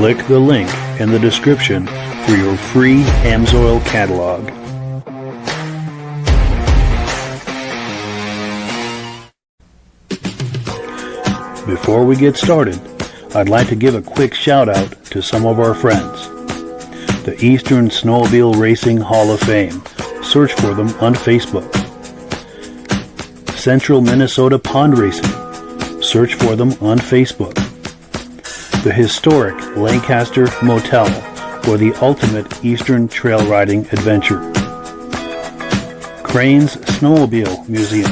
Click the link in the description for your free Amsoil catalog. Before we get started, I'd like to give a quick shout out to some of our friends. The Eastern Snowmobile Racing Hall of Fame. Search for them on Facebook. Central Minnesota Pond Racing. Search for them on Facebook. The historic Lancaster Motel for the ultimate Eastern trail riding adventure. Crane's Snowmobile Museum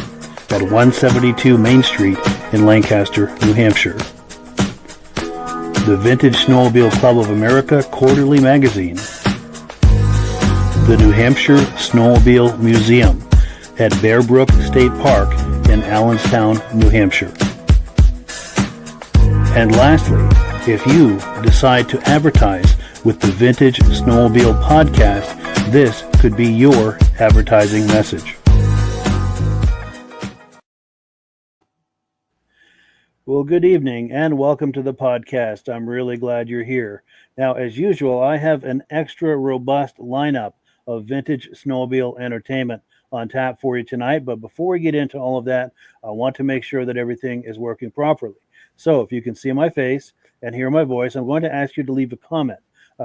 at 172 Main Street in Lancaster, New Hampshire. The Vintage Snowmobile Club of America Quarterly Magazine. The New Hampshire Snowmobile Museum at Bear Brook State Park in Allenstown, New Hampshire. And lastly, if you decide to advertise with the Vintage Snowmobile Podcast, this could be your advertising message. Well, good evening and welcome to the podcast. I'm really glad you're here. Now, as usual, I have an extra robust lineup of vintage snowmobile entertainment on tap for you tonight. But before we get into all of that, I want to make sure that everything is working properly. So if you can see my face and hear my voice, I'm going to ask you to leave a comment.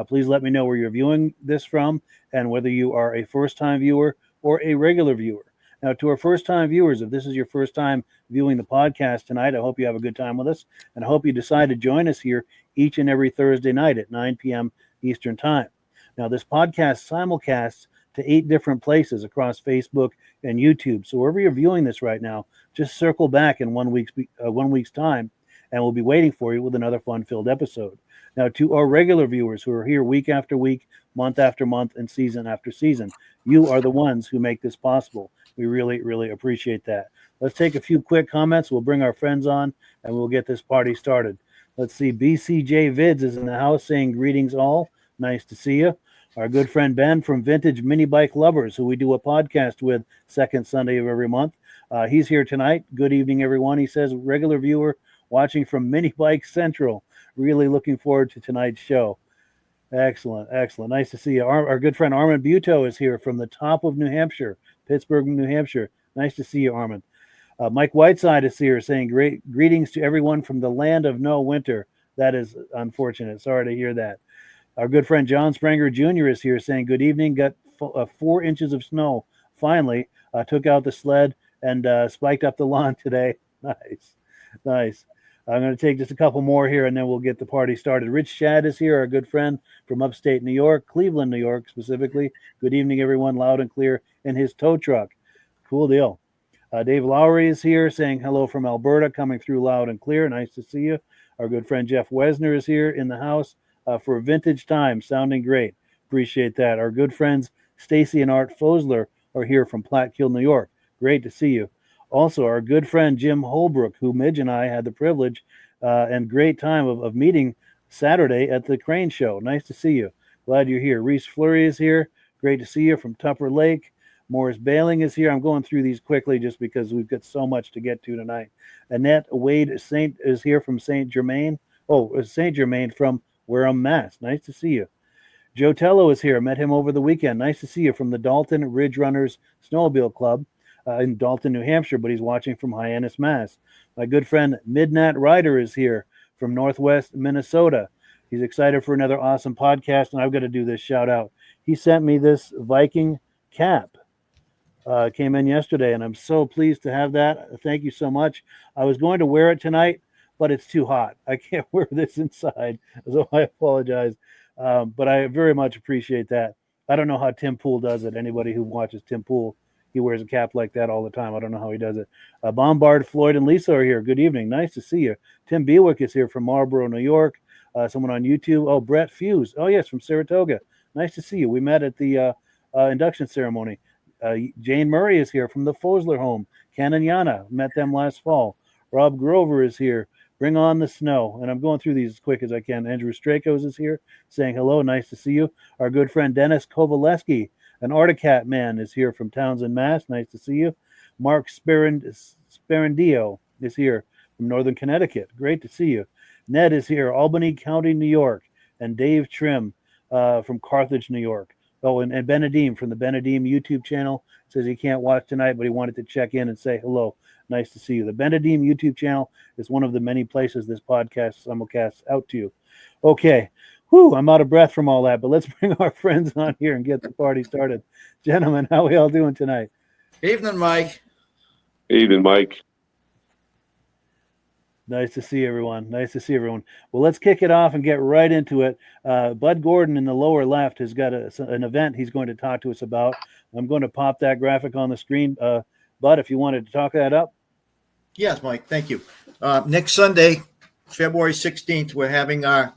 Please let me know where you're viewing this from and whether you are a first-time viewer or a regular viewer. Now, to our first-time viewers, if this is your first time viewing the podcast tonight, I hope you have a good time with us, and I hope you decide to join us here each and every Thursday night at 9 p.m. Eastern Time. Now, this podcast simulcasts to 8 different places across Facebook and YouTube. So wherever you're viewing this right now, just circle back in one week's time, and we'll be waiting for you with another fun-filled episode. Now, to our regular viewers who are here week after week, month after month, and season after season, you are the ones who make this possible. We really, really appreciate that. Let's take a few quick comments. We'll bring our friends on, and we'll get this party started. Let's see. BCJ Vids is in the house saying greetings all. Nice to see you. Our good friend Ben from Vintage Mini Bike Lovers, who we do a podcast with second Sunday of every month. He's here tonight. Good evening, everyone. He says, regular viewer watching from Mini Bike Central. Really looking forward to tonight's show. Excellent, excellent. Nice to see you. Our good friend Armin Buto is here from the top of New Hampshire, Pittsburgh, New Hampshire. Nice to see you, Armin. Mike Whiteside is here saying greetings to everyone from the land of no winter. That is unfortunate. Sorry to hear that. Our good friend John Spranger Jr. is here saying good evening. Got 4 inches of snow. Finally, took out the sled and spiked up the lawn today. Nice, nice. I'm going to take just a couple more here, and then we'll get the party started. Rich Shad is here, our good friend from upstate New York, Cleveland, New York specifically. Good evening, everyone, loud and clear in his tow truck. Cool deal. Dave Lowry is here saying hello from Alberta, coming through loud and clear. Nice to see you. Our good friend Jeff Wesner is here in the house for vintage time, sounding great. Appreciate that. Our good friends Stacy and Art Fosler are here from Plattkill, New York. Great to see you. Also, our good friend Jim Holbrook, who Midge and I had the privilege and great time of meeting Saturday at the Crane Show. Nice to see you. Glad you're here. Reese Fleury is here. Great to see you from Tupper Lake. Morris Bailing is here. I'm going through these quickly just because we've got so much to get to tonight. Annette Wade Saint is here from St. Germain. Oh, St. Germain from Wareham, Mass. Nice to see you. Joe Tello is here. Met him over the weekend. Nice to see you from the Dalton Ridge Runners Snowmobile Club in Dalton, New Hampshire, but he's watching from Hyannis, Mass. My good friend Midnight Rider is here from Northwest Minnesota. He's excited for another awesome podcast, and I've got to do this shout out. He sent me this Viking cap. Came in yesterday, and I'm so pleased to have that. Thank you so much. I was going to wear it tonight, but it's too hot. I can't wear this inside, so I apologize. But I very much appreciate that. I don't know how Tim Pool does it. Anybody who watches Tim Pool, he wears a cap like that all the time. I don't know how he does it. Bombard, Floyd, and Lisa are here. Good evening. Nice to see you. Tim Bewick is here from Marlboro, New York. Someone on YouTube. Oh, Brett Fuse. Oh, yes, from Saratoga. Nice to see you. We met at the induction ceremony. Jane Murray is here from the Fosler home. Ken and Yana, met them last fall. Rob Grover is here. Bring on the snow. And I'm going through these as quick as I can. Andrew Strakos is here saying hello. Nice to see you. Our good friend Dennis Kovaleski, an Articat man, is here from Townsend, Mass. Nice to see you. Mark Sparandio is here from Northern Connecticut. Great to see you. Ned is here, Albany County, New York. and Dave Trim from Carthage, New York. Oh, and Benedeem from the Benedeem YouTube channel says he can't watch tonight, but he wanted to check in and say hello. Nice to see you. The Benedeem YouTube channel is one of the many places this podcast simulcasts out to you. Okay. Whew, I'm out of breath from all that, but let's bring our friends on here and get the party started. Gentlemen, how are we all doing tonight? Evening, Mike. Evening, Mike. Nice to see everyone. Nice to see everyone. Well, let's kick it off and get right into it. Bud Gordon in the lower left has got an event he's going to talk to us about. I'm going to pop that graphic on the screen. Bud, if you wanted to talk that up. Yes, Mike. Thank you. Next Sunday, February 16th, we're having our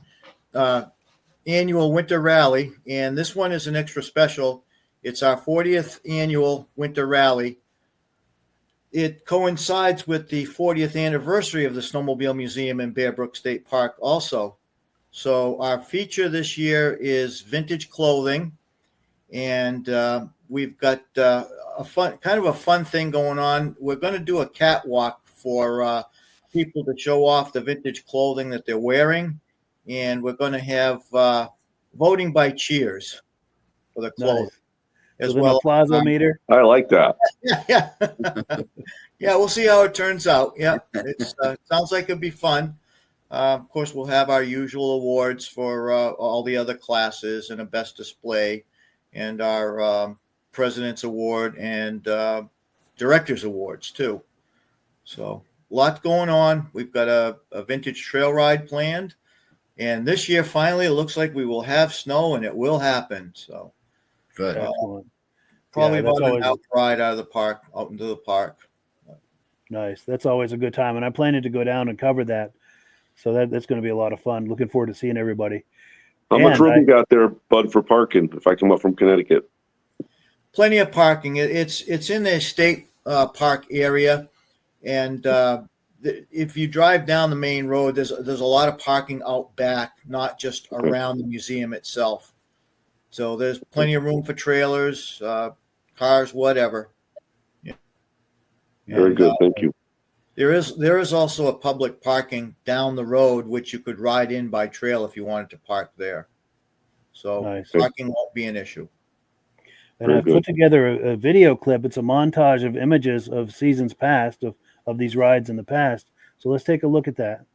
annual winter rally, and this one is an extra special. It's our 40th annual winter rally. It coincides with the 40th anniversary of the Snowmobile Museum in Bear Brook State Park also. So our feature this year is vintage clothing, and we've got a fun thing going on. We're going to do a catwalk for people to show off the vintage clothing that they're wearing, and we're going to have voting by cheers for the clothing. Nice. As so well. A plaza meter. I like that. Yeah. Yeah, we'll see how it turns out. Yeah, it sounds like it'll be fun. Of course, we'll have our usual awards for all the other classes and a best display, and our President's Award and Director's Awards too. So lots going on. We've got a vintage trail ride planned, and this year finally it looks like we will have snow, and it will happen. So good. Probably about an out ride out into the park. Nice. That's always a good time, and I'm planning to go down and cover that. So that's going to be a lot of fun. Looking forward to seeing everybody. How much room you got there, Bud, for parking if I come up from Connecticut? Plenty of parking. It's in the state park area, and if you drive down the main road, there's a lot of parking out back, not just around the museum itself. So there's plenty of room for trailers, cars, whatever. Yeah. Very good. Thank you. There is also a public parking down the road, which you could ride in by trail if you wanted to park there. So nice. Parking won't be an issue. And I've put together a video clip. It's a montage of images of seasons past, of these rides in the past. So let's take a look at that.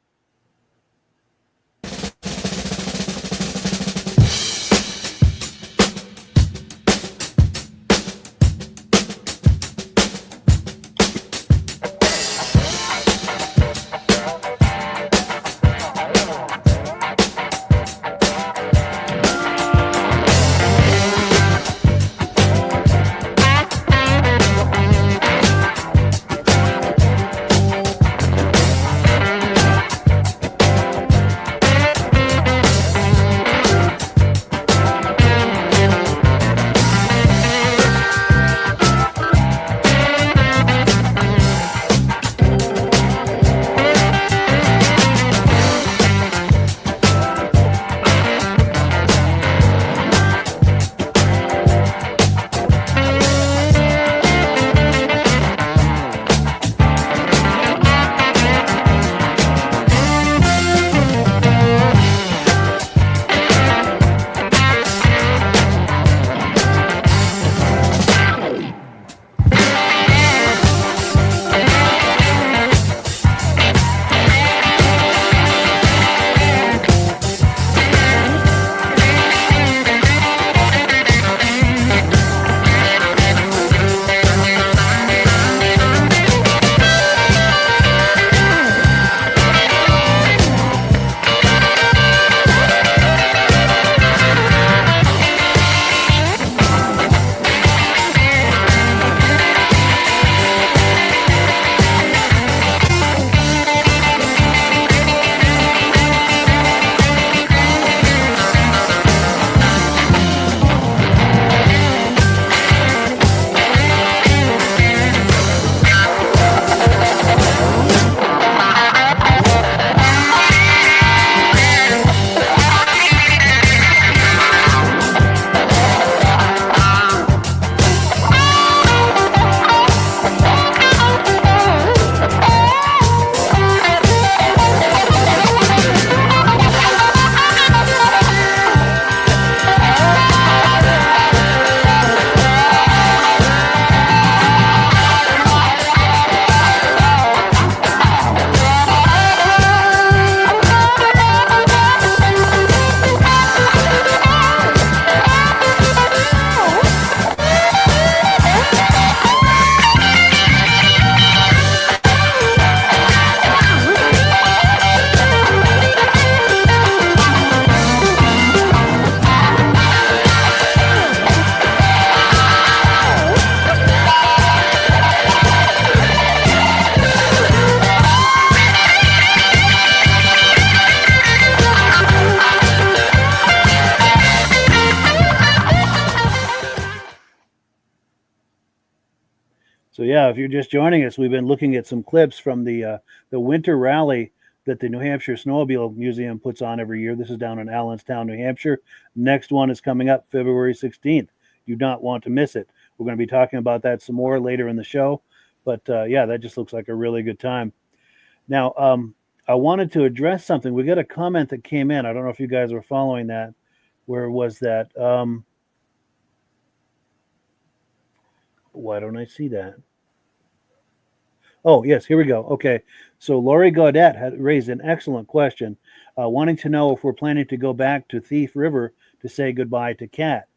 So yeah, if you're just joining us, we've been looking at some clips from the winter rally that the New Hampshire Snowmobile Museum puts on every year. This is down in Allenstown, New Hampshire. Next one is coming up February 16th. You don't want to miss it. We're going to be talking about that some more later in the show. But yeah, that just looks like a really good time. Now, I wanted to address something. We got a comment that came in. I don't know if you guys were following that. Where was that? Why don't I see that? Oh, yes, here we go. Okay. So Lori Gaudette had raised an excellent question, wanting to know if we're planning to go back to Thief River to say goodbye to Kat.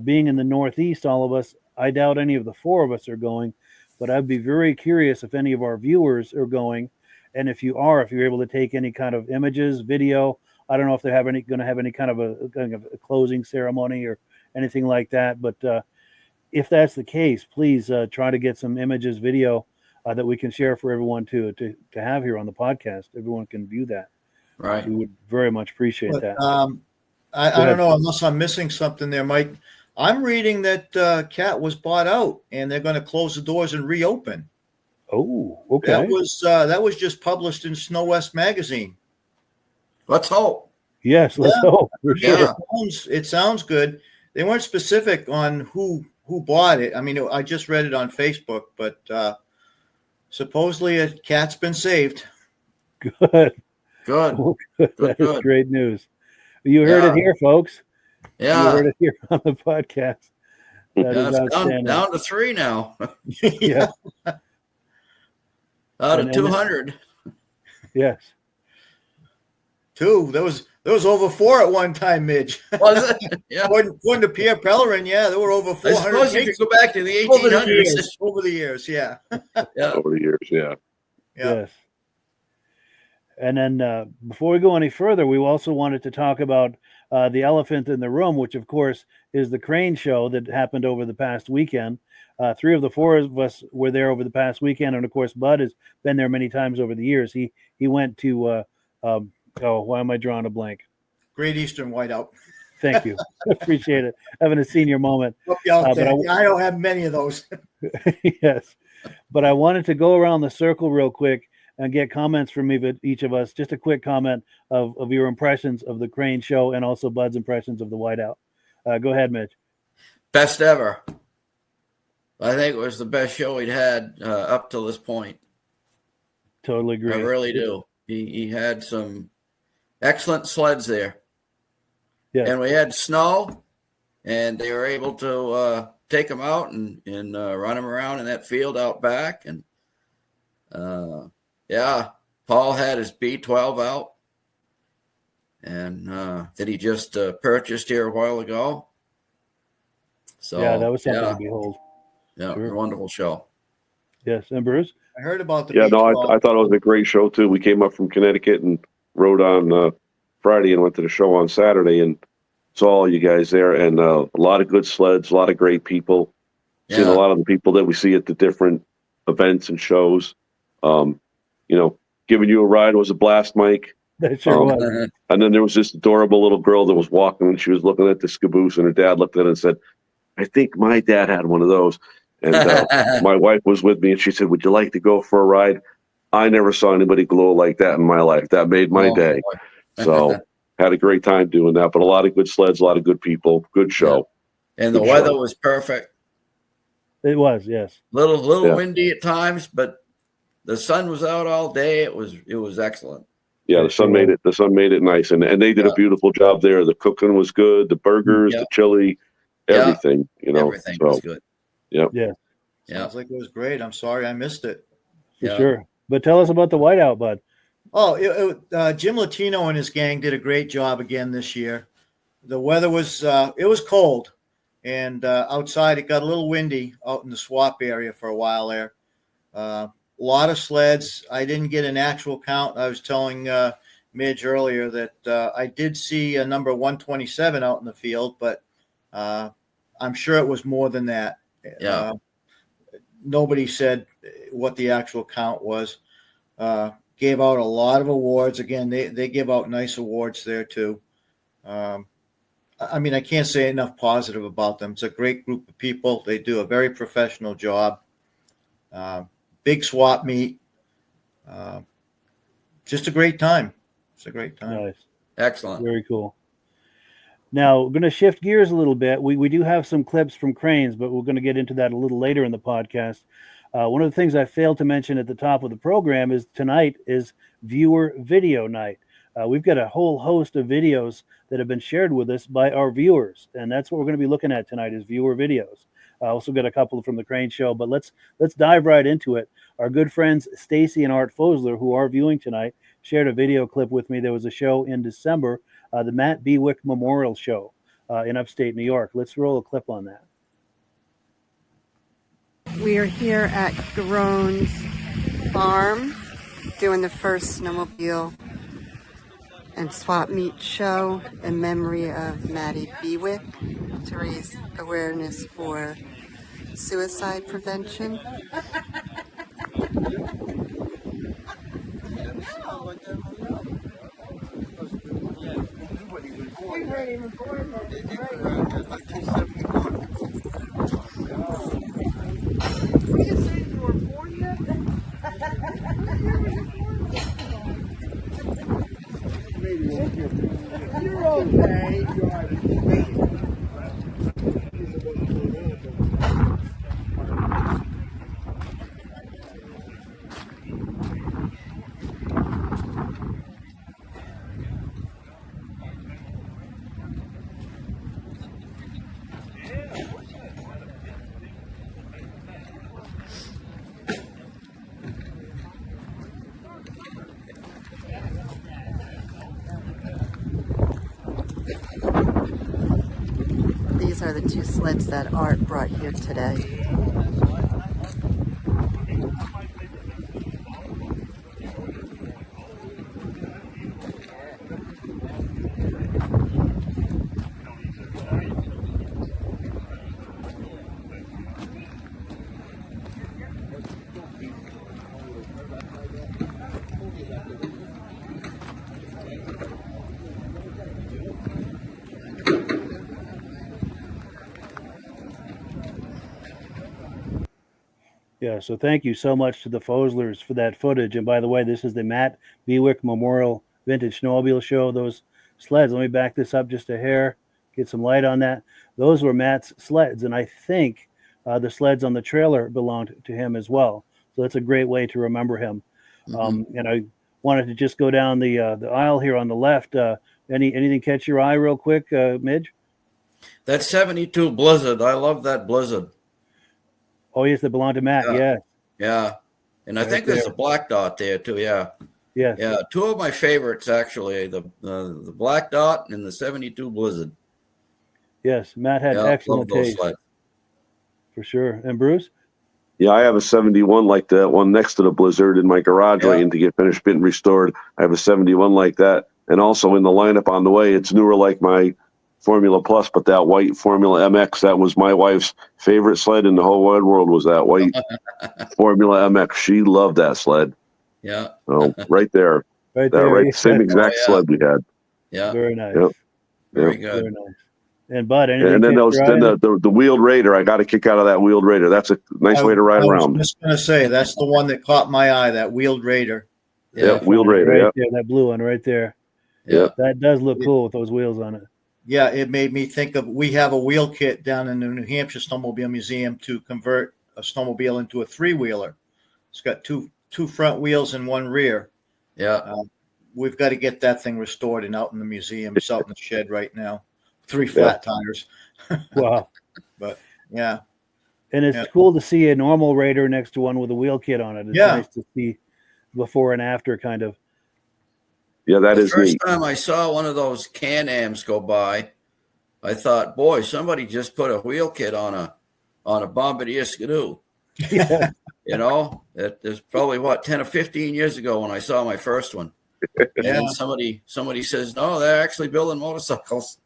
Being in the Northeast, all of us, I doubt any of the four of us are going, but I'd be very curious if any of our viewers are going. And if you are, if you're able to take any kind of images, video, I don't know if they're going to have any kind of a closing ceremony or anything like that. But if that's the case, please try to get some images, video that we can share for everyone to have here on the podcast. Everyone can view that. Right. We would very much appreciate that. I don't know, unless I'm missing something there, Mike. I'm reading that Cat was bought out and they're going to close the doors and reopen. Oh, okay. That was just published in Snow West magazine. Let's hope. Yes, let's hope for sure. Yeah. It sounds good. They weren't specific on who bought it. I mean, I just read it on Facebook, but supposedly a cat's been saved. Good. Good. That is great news. You heard it here, folks. Yeah. You heard it here on the podcast. That is It's outstanding. down to 3 now. Yeah. Out of 200. Yes. 2. There was over 4 at one time, Midge. Was it? Yeah. According to Pierre Pellerin, yeah, there were over 400. I suppose if you go back to the 1800s. Over the years, yeah. Yeah. Over the years, yeah. Yes. And then before we go any further, we also wanted to talk about the elephant in the room, which, of course, is the crane show that happened over the past weekend. 3 of the 4 of us were there over the past weekend. And, of course, Bud has been there many times over the years. He went to, why am I drawing a blank? Great Eastern Whiteout. Thank you. Appreciate it. Having a senior moment. I don't have many of those. Yes. But I wanted to go around the circle real quick and get comments from each of us. Just a quick comment of your impressions of the crane show and also Bud's impressions of the whiteout. Go ahead, Mitch. Best ever. I think it was the best show we'd had up till this point. Totally agree. I really do. He had some excellent sleds there. Yeah. And we had snow, and they were able to take them out and run them around in that field out back. And Paul had his B12 out, and that he just purchased here a while ago. So yeah, that was something to behold. Yeah, sure. Wonderful show. Yes, and Bruce? I heard about the B12. no, I thought it was a great show too. We came up from Connecticut and rode on Friday and went to the show on Saturday and saw all you guys there, and a lot of good sleds, a lot of great people. Yeah. Seen a lot of the people that we see at the different events and shows. Giving you a ride was a blast, Mike. That sure was. And then there was this adorable little girl that was walking, and she was looking at the caboose, and her dad looked at it and said, I think my dad had one of those. And my wife was with me, and she said, would you like to go for a ride? I never saw anybody glow like that in my life. That made my day. So had a great time doing that. But a lot of good sleds, a lot of good people, good show. Yeah. And the weather was perfect. It was, yes. Little windy at times, but the sun was out all day. It was excellent. Yeah, the sun made it. The sun made it nice, and they did a beautiful job there. The cooking was good. The burgers, the chili, everything. Everything was good. Yeah. Sounds like it was great. I'm sorry I missed it. For sure. But tell us about the whiteout, Bud. Oh, Jim Latino and his gang did a great job again this year. The weather was it was cold, and outside it got a little windy out in the swamp area for a while there. A lot of sleds. I didn't get an actual count. I was telling Midge earlier that I did see a number 127 out in the field, but I'm sure it was more than that. Yeah. Nobody said what the actual count was. Gave out a lot of awards. Again, they give out nice awards there too. I can't say enough positive about them. It's a great group of people. They do a very professional job. Big swap meet. Just a great time. It's a great time. Nice. Excellent. Very cool. Now, we're going to shift gears a little bit. We do have some clips from cranes, but we're going to get into that a little later in the podcast. One of the things I failed to mention at the top of the program is tonight is viewer video night. We've got a whole host of videos that have been shared with us by our viewers, and that's what we're going to be looking at tonight is viewer videos. I also got a couple from the Crane Show, but let's dive right into it. Our good friends Stacy and Art Fosler, who are viewing tonight, shared a video clip with me. There was a show in December, the Matt Bewick Memorial Show in upstate New York. Let's roll a clip on that. We are here at Garone's farm doing the first snowmobile and swap meet show in memory of Maddie Bewick to raise awareness for suicide prevention. You're okay. These are the two sleds that Art brought here today. Yeah, so thank you so much to the Foslers for that footage. And by the way, this is the Matt Bewick Memorial Vintage Snowmobile Show. Those sleds, let me back this up just a hair, get some light on that. Those were Matt's sleds, and I think the sleds on the trailer belonged to him as well. So that's a great way to remember him. Mm-hmm. And I wanted to just go down the aisle here on the left. Anything catch your eye real quick, Midge? That 72 Blizzard. I love that Blizzard. Oh, yes, that belonged to Matt. Yeah. Yeah. And I think there's a black dot there too. Yeah. Yes. Yeah. Two of my favorites, actually, the black dot and the 72 Blizzard. Yes. Matt had excellent taste. For sure. And Bruce? Yeah, I have a 71 like that one next to the Blizzard in my garage waiting to get finished, been restored. I have a 71 like that. And also in the lineup on the way, it's newer like my Formula Plus, but that white Formula MX, that was my wife's favorite sled in the whole wide world, was that white Formula MX. She loved that sled. Yeah. So right there. Right there. Right, same exact sled we had. Yeah. Very nice. Yep. Very good. Very nice. And Bud, anything? And then the wheeled Raider. I got a kick out of that wheeled Raider. That's a nice way to ride around. I was just going to say, that's the one that caught my eye, that wheeled Raider. Yeah, wheeled Raider. Right there, that blue one right there. Yeah. That does look cool with those wheels on it. Yeah, it made me think of, we have a wheel kit down in the New Hampshire Snowmobile Museum to convert a snowmobile into a three-wheeler. It's got two front wheels and one rear. Yeah. We've got to get that thing restored and out in the museum. It's out in the shed right now. 3 flat tires. Wow. But, yeah. And it's cool to see a normal Raider next to one with a wheel kit on it. It's nice to see before and after kind of. Yeah, that is neat. The first neat. time I saw one of those Can-Ams go by, I thought, boy, somebody just put a wheel kit on a Bombardier Skidoo. Yeah. You know, it is probably 10 or 15 years ago when I saw my first one. And somebody says, no, they're actually building motorcycles.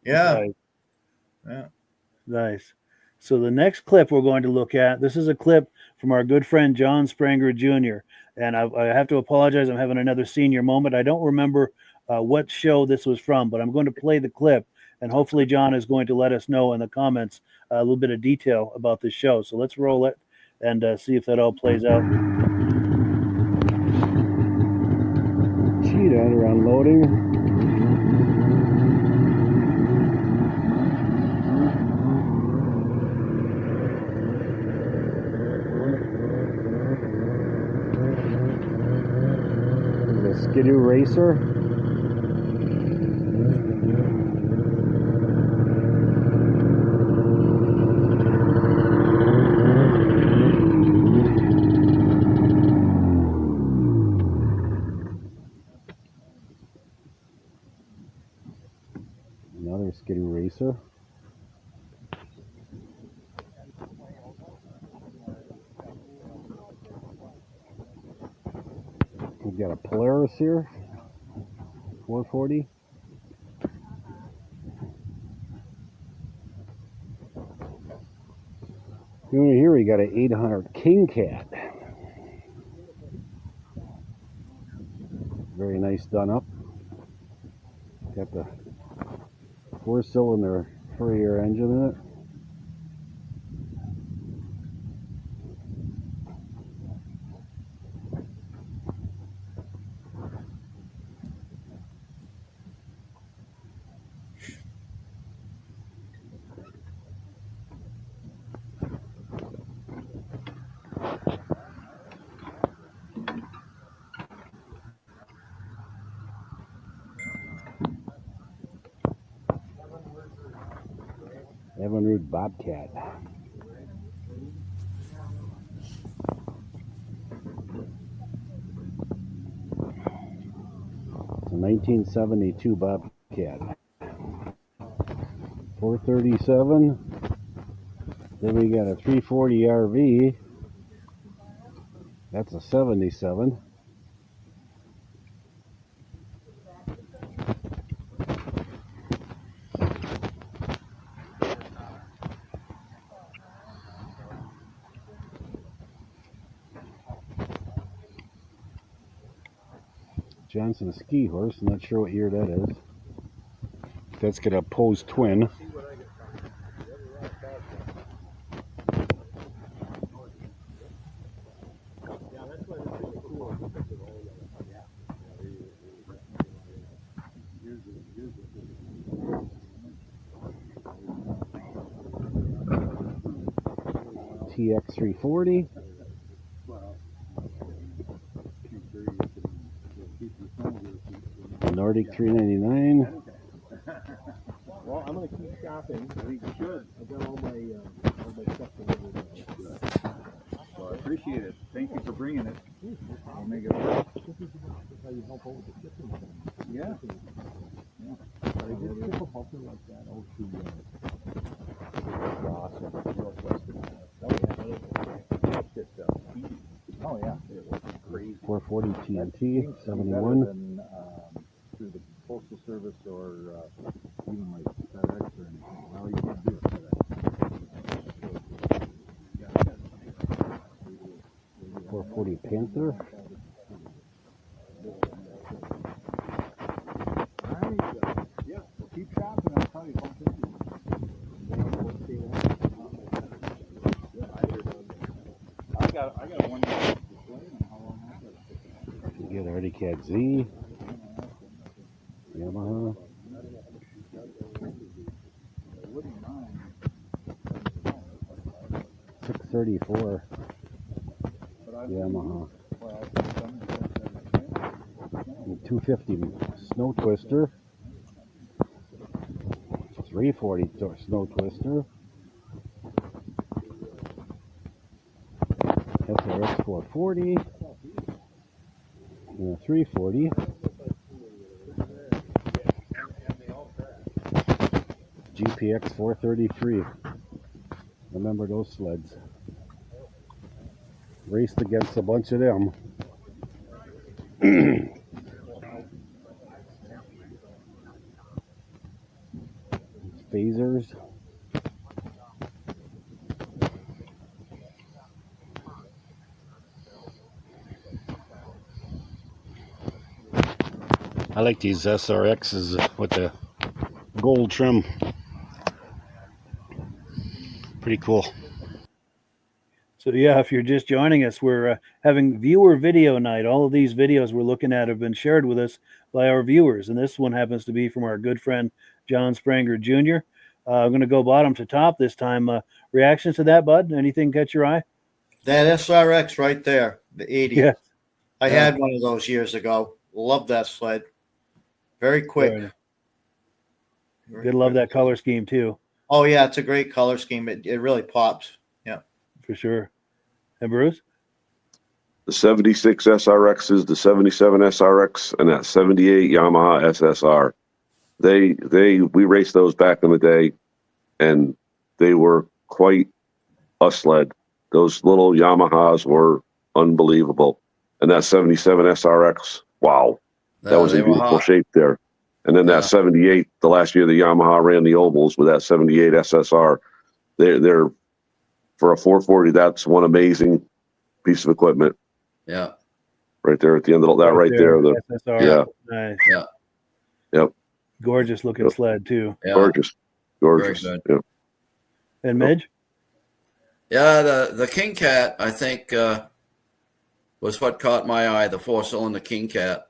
Yeah. Nice. Yeah. Nice. So the next clip we're going to look at, this is a clip from our good friend John Spranger Jr. And I have to apologize. I'm having another senior moment. I don't remember what show this was from, but I'm going to play the clip. And hopefully John is going to let us know in the comments a little bit of detail about this show. So let's roll it and see if that all plays out. Cheetah, they're unloading. Skidoo Racer. Another Skidoo Racer. We've got a Polaris here, 440. Over here we got an 800 King Cat. Very nice done up. Got the 4-cylinder Fourier engine in it. Evinrude Bobcat. It's a 1972 Bobcat. 437. Then we got a 340 RV. That's a 77. Johnson Ski Horse, not sure what year that is. That's got a Pose twin. TX 340. Nordic 399. Well, I'm going to keep shopping. I think you should. I got all my stuff delivered. Well, I appreciate it. Thank you for bringing it. I'll make it work. This is how you help out with the shipping. Yeah. But I did ship a halter like that out to Ross or Northwestern. Oh, yeah. It was crazy. 440 TNT, 71. Than, through the Postal Service or even like FedEx or anything. Well, you can't do it FedEx. 440 Panther. Yeah, well, keep shopping. I'll tell you something. I got one display and how long I got. You get Arctic Cat Z. Yamaha. Wouldn't mind. 634. Yamaha. And 250 Snow Twister. 340 Snow Twister. SRX 440. And a 340. GPX 433. Remember those sleds. Raced against a bunch of them. Phasers. I like these SRXs with the gold trim. Pretty cool. So yeah, if you're just joining us, we're having viewer video night. All of these videos we're looking at have been shared with us by our viewers, and this one happens to be from our good friend John Spranger Jr. I'm going to go bottom to top this time. Reactions to that, Bud? Anything catch your eye? That SRX right there, the 80. Yeah, I had one of those years ago. Love that sled. Very quick. Did love that color scheme too. Oh yeah, it's a great color scheme. It really pops. Yeah, for sure. And Bruce? The 76 SRXs, the 77 SRX, and that 78 Yamaha SSR. We raced those back in the day, and they were quite a sled. Those little Yamahas were unbelievable. And that 77 SRX, wow, that was in beautiful shape there. And then that 78, the last year the Yamaha ran the ovals with that 78 SSR. They're for a 440, that's one amazing piece of equipment. Yeah. Right there at the end of that right there. The SSR. Yeah. Nice. Yeah. Yep. Gorgeous looking sled too. Yeah. Gorgeous. Very good. Yeah. And Midge? Yeah, the King Cat, I think, was what caught my eye, the 4-cylinder King Cat.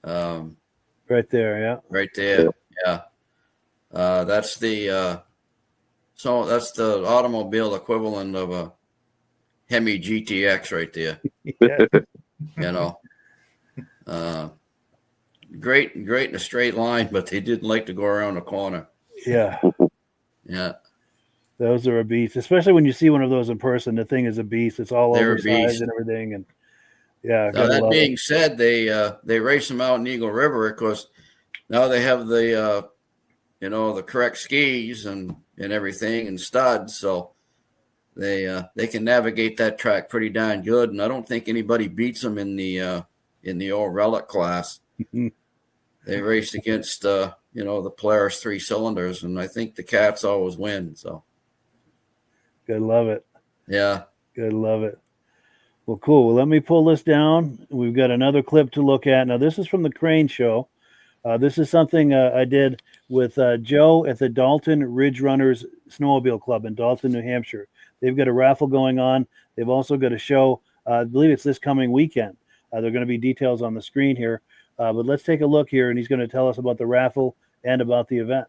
Right there, yeah. Right there, yeah. That's the automobile equivalent of a Hemi GTX right there. You know, great in a straight line, but they didn't like to go around the corner. Yeah. Yeah. Those are a beast, especially when you see one of those in person. The thing is a beast. It's all oversized and everything. And yeah. Now, that being said, they race them out in Eagle River because now they have the the correct skis and everything and studs, so they can navigate that track pretty darn good. And I don't think anybody beats them in the old relic class. They raced against the Polaris 3 cylinders, and I think the Cats always win. So. Good, love it. Yeah. Good, love it. Well, cool. Well, let me pull this down. We've got another clip to look at. Now, this is from the Crane Show. This is something I did with Joe at the Dalton Ridge Runners Snowmobile Club in Dalton, New Hampshire. They've got a raffle going on. They've also got a show. I believe it's this coming weekend. There are going to be details on the screen here. But let's take a look here, and he's going to tell us about the raffle and about the event.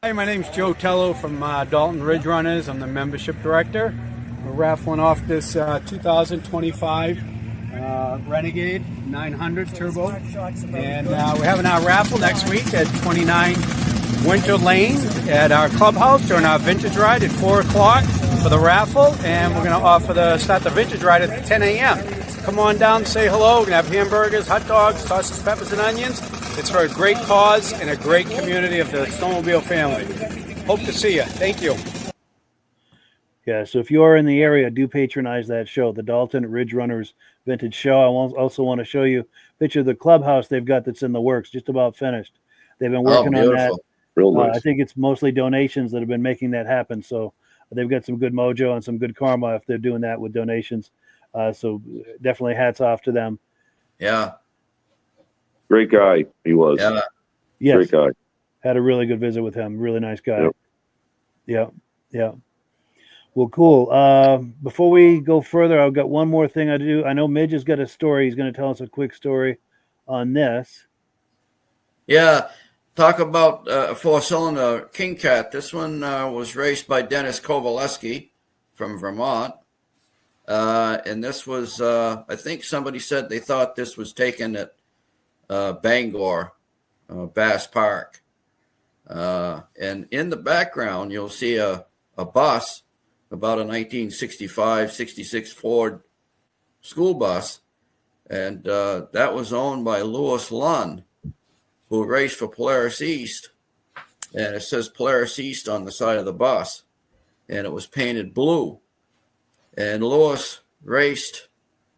Hi, my name's Joe Tello from Dalton Ridge Runners. I'm the membership director. We're raffling off this 2025 Renegade 900 Turbo. And we're having our raffle next week at 29 Winter Lane at our clubhouse during our vintage ride at 4 o'clock for the raffle. And we're going to start the vintage ride at 10 a.m. Come on down, say hello. We're going to have hamburgers, hot dogs, sausages, peppers, and onions. It's for a great cause and a great community of the snowmobile family. Hope to see you. Thank you. Yeah, so if you are in the area, do patronize that show, the Dalton Ridge Runners Vintage Show. I also want to show you a picture of the clubhouse they've got that's in the works, just about finished. They've been working on that. Real nice. I think it's mostly donations that have been making that happen. So they've got some good mojo and some good karma if they're doing that with donations. So definitely hats off to them. Yeah. Great guy he was. Yeah. Yes. Great guy. Had a really good visit with him. Really nice guy. Yep. Yeah. Well, cool. Before we go further, I've got one more thing I do. I know Midge has got a story. He's going to tell us a quick story on this. Yeah. Talk about a 4-cylinder King Cat. This one was raced by Dennis Kovaleski from Vermont. And this was, I think somebody said they thought this was taken at Bangor, Bass Park. And in the background, you'll see a bus, about a 1965-66 Ford school bus. And that was owned by Louis Lund, who raced for Polaris East. And it says Polaris East on the side of the bus. And it was painted blue. And Louis raced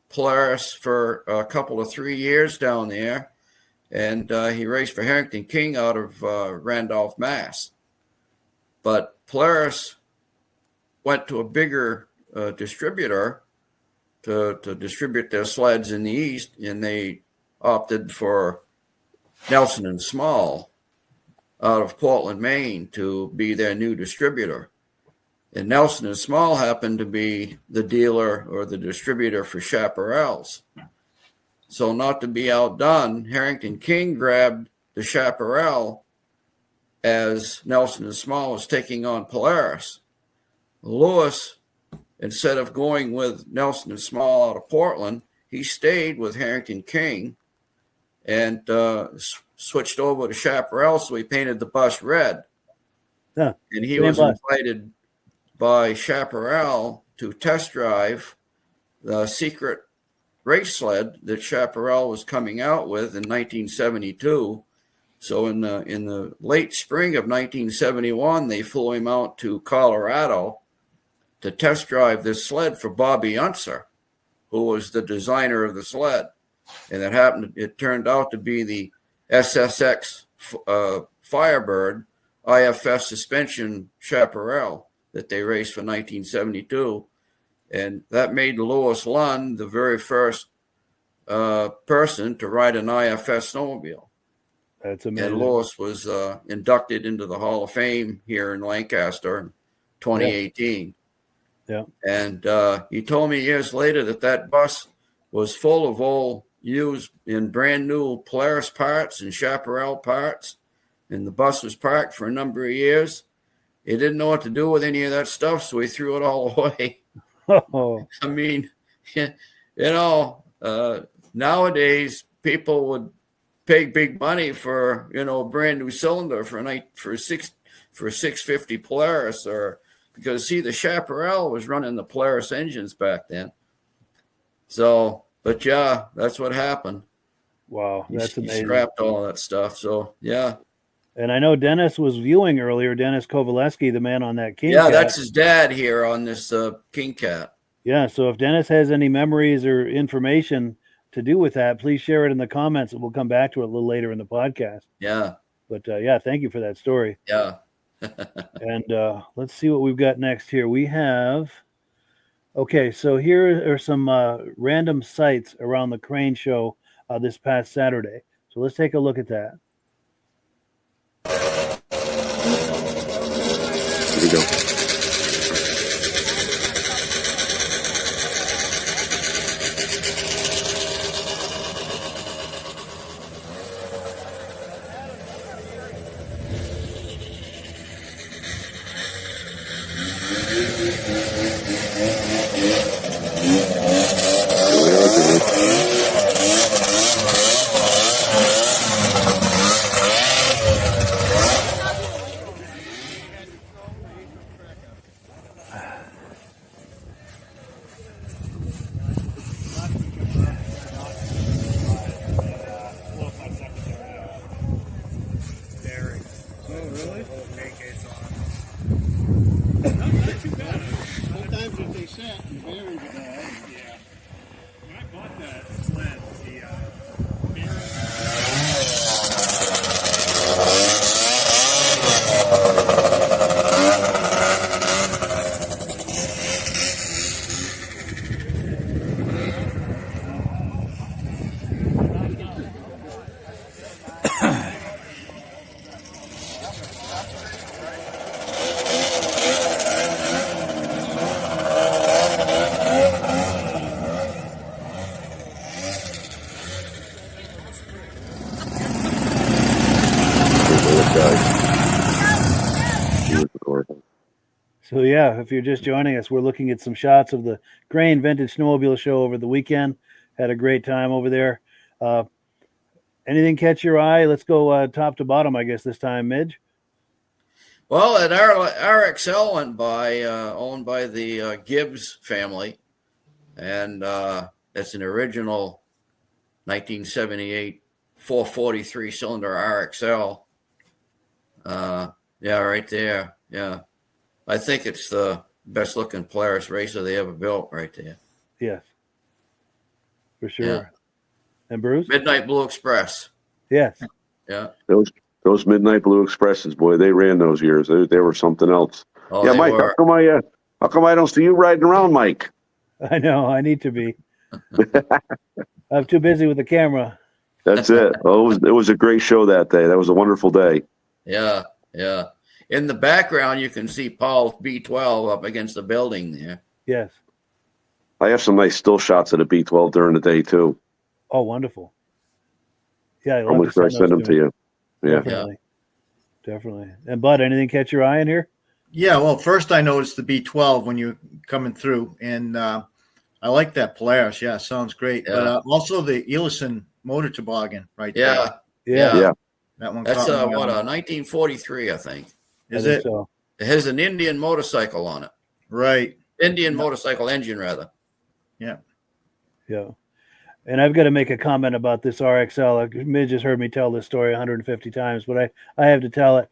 Polaris for a couple of 3 years down there. And he raced for Harrington King out of Randolph, Mass. But Polaris went to a bigger distributor to distribute their sleds in the East, and they opted for Nelson and Small out of Portland, Maine, to be their new distributor. And Nelson and Small happened to be the dealer or the distributor for Chaparrals. So not to be outdone, Harrington King grabbed the Chaparral as Nelson and Small was taking on Polaris. Lewis, instead of going with Nelson and Small out of Portland, he stayed with Harrington King and switched over to Chaparral, so he painted the bus red. Yeah, and he was invited by Chaparral to test drive the secret race sled that Chaparral was coming out with in 1972. So in the late spring of 1971, they flew him out to Colorado to test drive this sled for Bobby Unser, who was the designer of the sled. And it turned out to be the SSX Firebird IFS suspension Chaparral that they raced for 1972. And that made Louis Lund the very first person to ride an IFS snowmobile. That's amazing. And Louis was inducted into the Hall of Fame here in Lancaster in 2018. Yeah. And he told me years later that bus was full of old used in brand new Polaris parts and Chaparral parts. And the bus was parked for a number of years. He didn't know what to do with any of that stuff, so he threw it all away. Oh. I mean, nowadays people would pay big money for, a brand new cylinder for a 650 Polaris, or because the Chaparral was running the Polaris engines back then. So, but yeah, that's what happened. Wow, that's amazing. He scrapped all that stuff. So yeah. And I know Dennis was viewing earlier, Dennis Kovaleski, the man on that King Cat. Yeah, that's his dad here on this King Cat. Yeah, so if Dennis has any memories or information to do with that, please share it in the comments, and we'll come back to it a little later in the podcast. Yeah. But thank you for that story. Yeah. And let's see what we've got next here. We have, so here are some random sites around the crane show this past Saturday. So let's take a look at that. Here we go. So if you're just joining us, we're looking at some shots of the Crane Vintage Snowmobile show over the weekend. Had a great time over there. Anything catch your eye? Let's go top to bottom, I guess, this time, Midge. Well, an RXL went by, owned by the Gibbs family, and it's an original 1978 443 cylinder RXL. Right there. Yeah. I think it's the best looking Polaris racer they ever built right there. Yes, for sure. Yeah. And Bruce? Midnight Blue Express. Yes. Yeah. Those Midnight Blue Expresses, boy, they ran those years. They were something else. Oh, yeah, Mike, how come I don't see you riding around, Mike? I know, I need to be. I'm too busy with the camera. That's it. Oh, it was a great show that day. That was a wonderful day. Yeah, yeah. in the background, you can see Paul's B12 up against the building there. Yes. I have some nice still shots of the B12 during the day too. Oh, wonderful. Yeah, I'm going to send them to you. Yeah. Definitely. And Bud, anything catch your eye in here? Yeah, well, first I noticed the B12 when you're coming through, and I like that Polaris. Yeah, sounds great. Yeah. But also the Ellison motor toboggan right Yeah. there. Yeah. That one. That's caught my a eye. 1943, I think. Is I think it? so. It has an Indian motorcycle on it. Right. Indian motorcycle engine, rather. Yeah. Yeah. And I've got to make a comment about this RXL. Midge has heard me tell this story 150 times, but I have to tell it.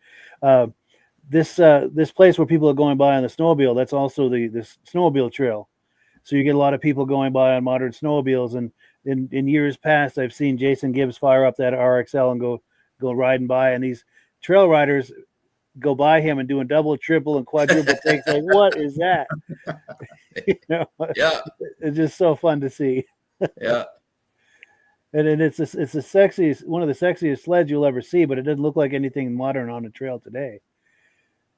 This place where people are going by on the snowmobile, that's also this snowmobile trail. So you get a lot of people going by on modern snowmobiles. And in years past, I've seen Jason Gibbs fire up that RXL and go riding by. And these trail riders go by him and doing double, triple, and quadruple takes. Like, what is that? Yeah. It's just so fun to see. Yeah. And it's the sexiest, one of the sexiest sleds you'll ever see, but it doesn't look like anything modern on a trail today.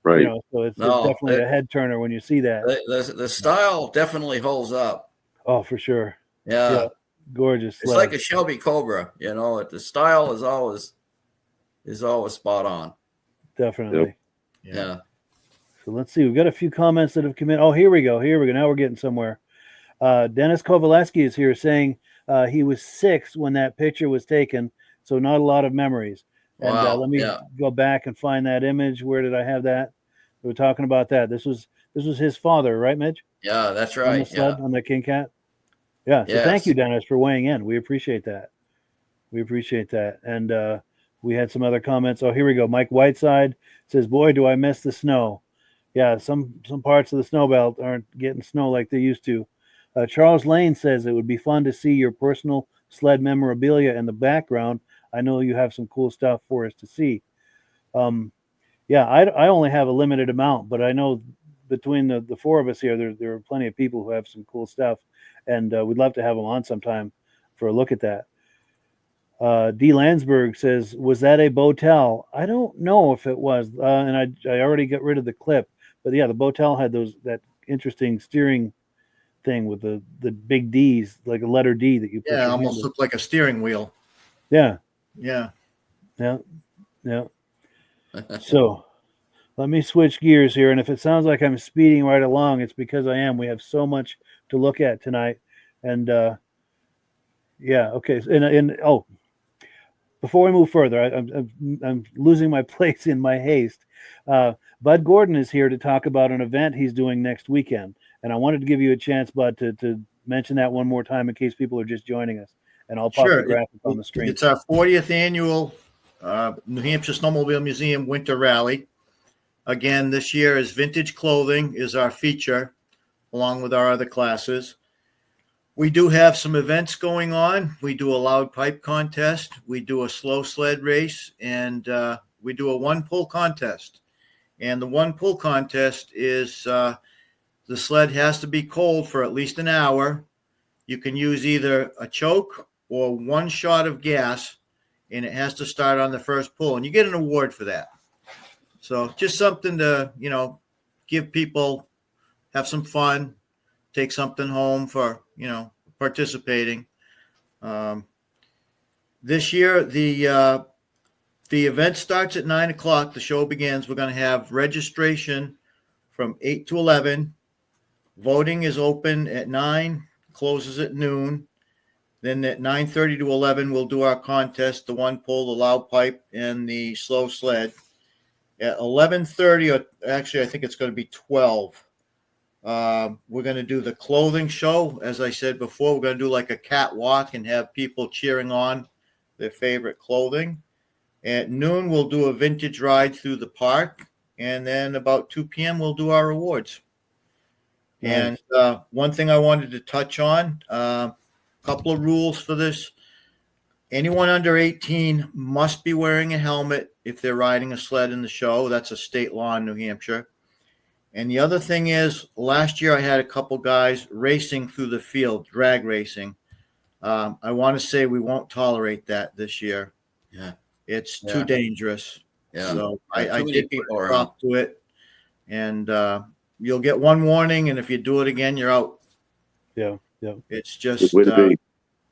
Right. So it's definitely a head turner when you see that. The style definitely holds up. Oh, for sure. Yeah. Gorgeous sled. It's like a Shelby Cobra, the style is always spot on. Definitely. Yeah. Yeah. So let's see. We've got a few comments that have come in. Oh, here we go. Now we're getting somewhere. Dennis Kovaleski is here saying he was 6 when that picture was taken, so not a lot of memories. And Wow. let me go back and find that image. Where did I have that? We were talking about that. This was his father, right, Midge? Yeah, that's On right. the sled, on the King Cat. Yeah. So thank you, Dennis, for weighing in. We appreciate that. And we had some other comments. Oh, here we go. Mike Whiteside says, "Boy, do I miss the snow." Yeah, some parts of the snow belt aren't getting snow like they used to. Charles Lane says it would be fun to see your personal sled memorabilia in the background. I know you have some cool stuff for us to see. I only have a limited amount, but I know between the 4 of us here, there are plenty of people who have some cool stuff, and we'd love to have them on sometime for a look at that. D. Landsberg says, "Was that a Botel?" I don't know if it was, and I already got rid of the clip, but yeah, the Botel had that interesting steering thing with the big D's, like a letter D that you put. Yeah, almost looked like a steering wheel. Yeah. Yeah. So let me switch gears here, and if it sounds like I'm speeding right along, it's because I am. We have so much to look at tonight, and okay. And before we move further, I'm losing my place in my haste. Bud Gordon is here to talk about an event he's doing next weekend, and I wanted to give you a chance, Bud, to mention that one more time in case people are just joining us, and I'll pop the graphic on the screen. It's our 40th annual New Hampshire Snowmobile Museum Winter Rally. Again, this year is vintage clothing is our feature, along with our other classes. We do have some events going on. We do a loud pipe contest. We do a slow sled race, and we do a one pull contest. And the one pull contest is the sled has to be cold for at least an hour. You can use either a choke or one shot of gas, and it has to start on the first pull. And you get an award for that. So just something to, give people, have some fun, take something home for, participating. This year, the event starts at 9:00. The show begins. We're going to have registration from 8 to 11. Voting is open at 9, closes at noon. Then at 9:30 to 11, we'll do our contest, the one pull, the loud pipe, and the slow sled. At 11:30, or actually I think it's going to be 12, we're going to do the clothing show. As I said before, we're going to do like a catwalk and have people cheering on their favorite clothing. At noon, we'll do a vintage ride through the park. And then about 2 p.m., we'll do our awards. Nice. And one thing I wanted to touch on, a couple of rules for this. Anyone under 18 must be wearing a helmet if they're riding a sled in the show. That's a state law in New Hampshire. And the other thing is, last year I had a couple guys racing through the field, drag racing. I want to say we won't tolerate that this year. Yeah. It's too dangerous. Yeah. So Too I many did people put a around. stop to it, and you'll get one warning, and if you do it again, you're out. Yeah. Yeah. It's Good just way to be.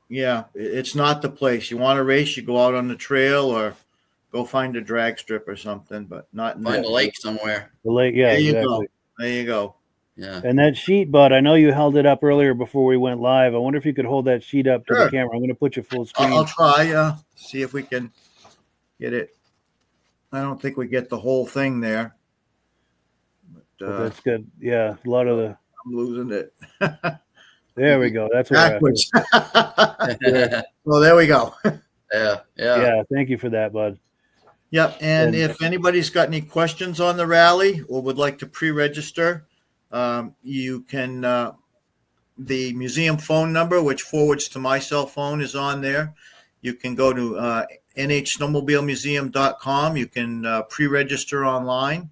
yeah, it's not the place. You want to race, you go out on the trail or go find a drag strip or something, but not in Find that. a lake somewhere. The lake. Yeah. There you Exactly. go. There you go. Yeah. And that sheet, Bud, I know you held it up earlier before we went live. I wonder if you could hold that sheet up to the Sure. camera. I'm going to put you full screen. I'll try. See if we can get it. I don't think we get the whole thing there. But, That's good. Yeah. A lot of the. I'm losing it. There we go. That's what we're after. Backwards. Well, there we go. Yeah. Yeah. Thank you for that, Bud. Yep. And if anybody's got any questions on the rally or would like to pre-register, you can, the museum phone number, which forwards to my cell phone, is on there. You can go to nhsnowmobilemuseum.com. You can pre-register online.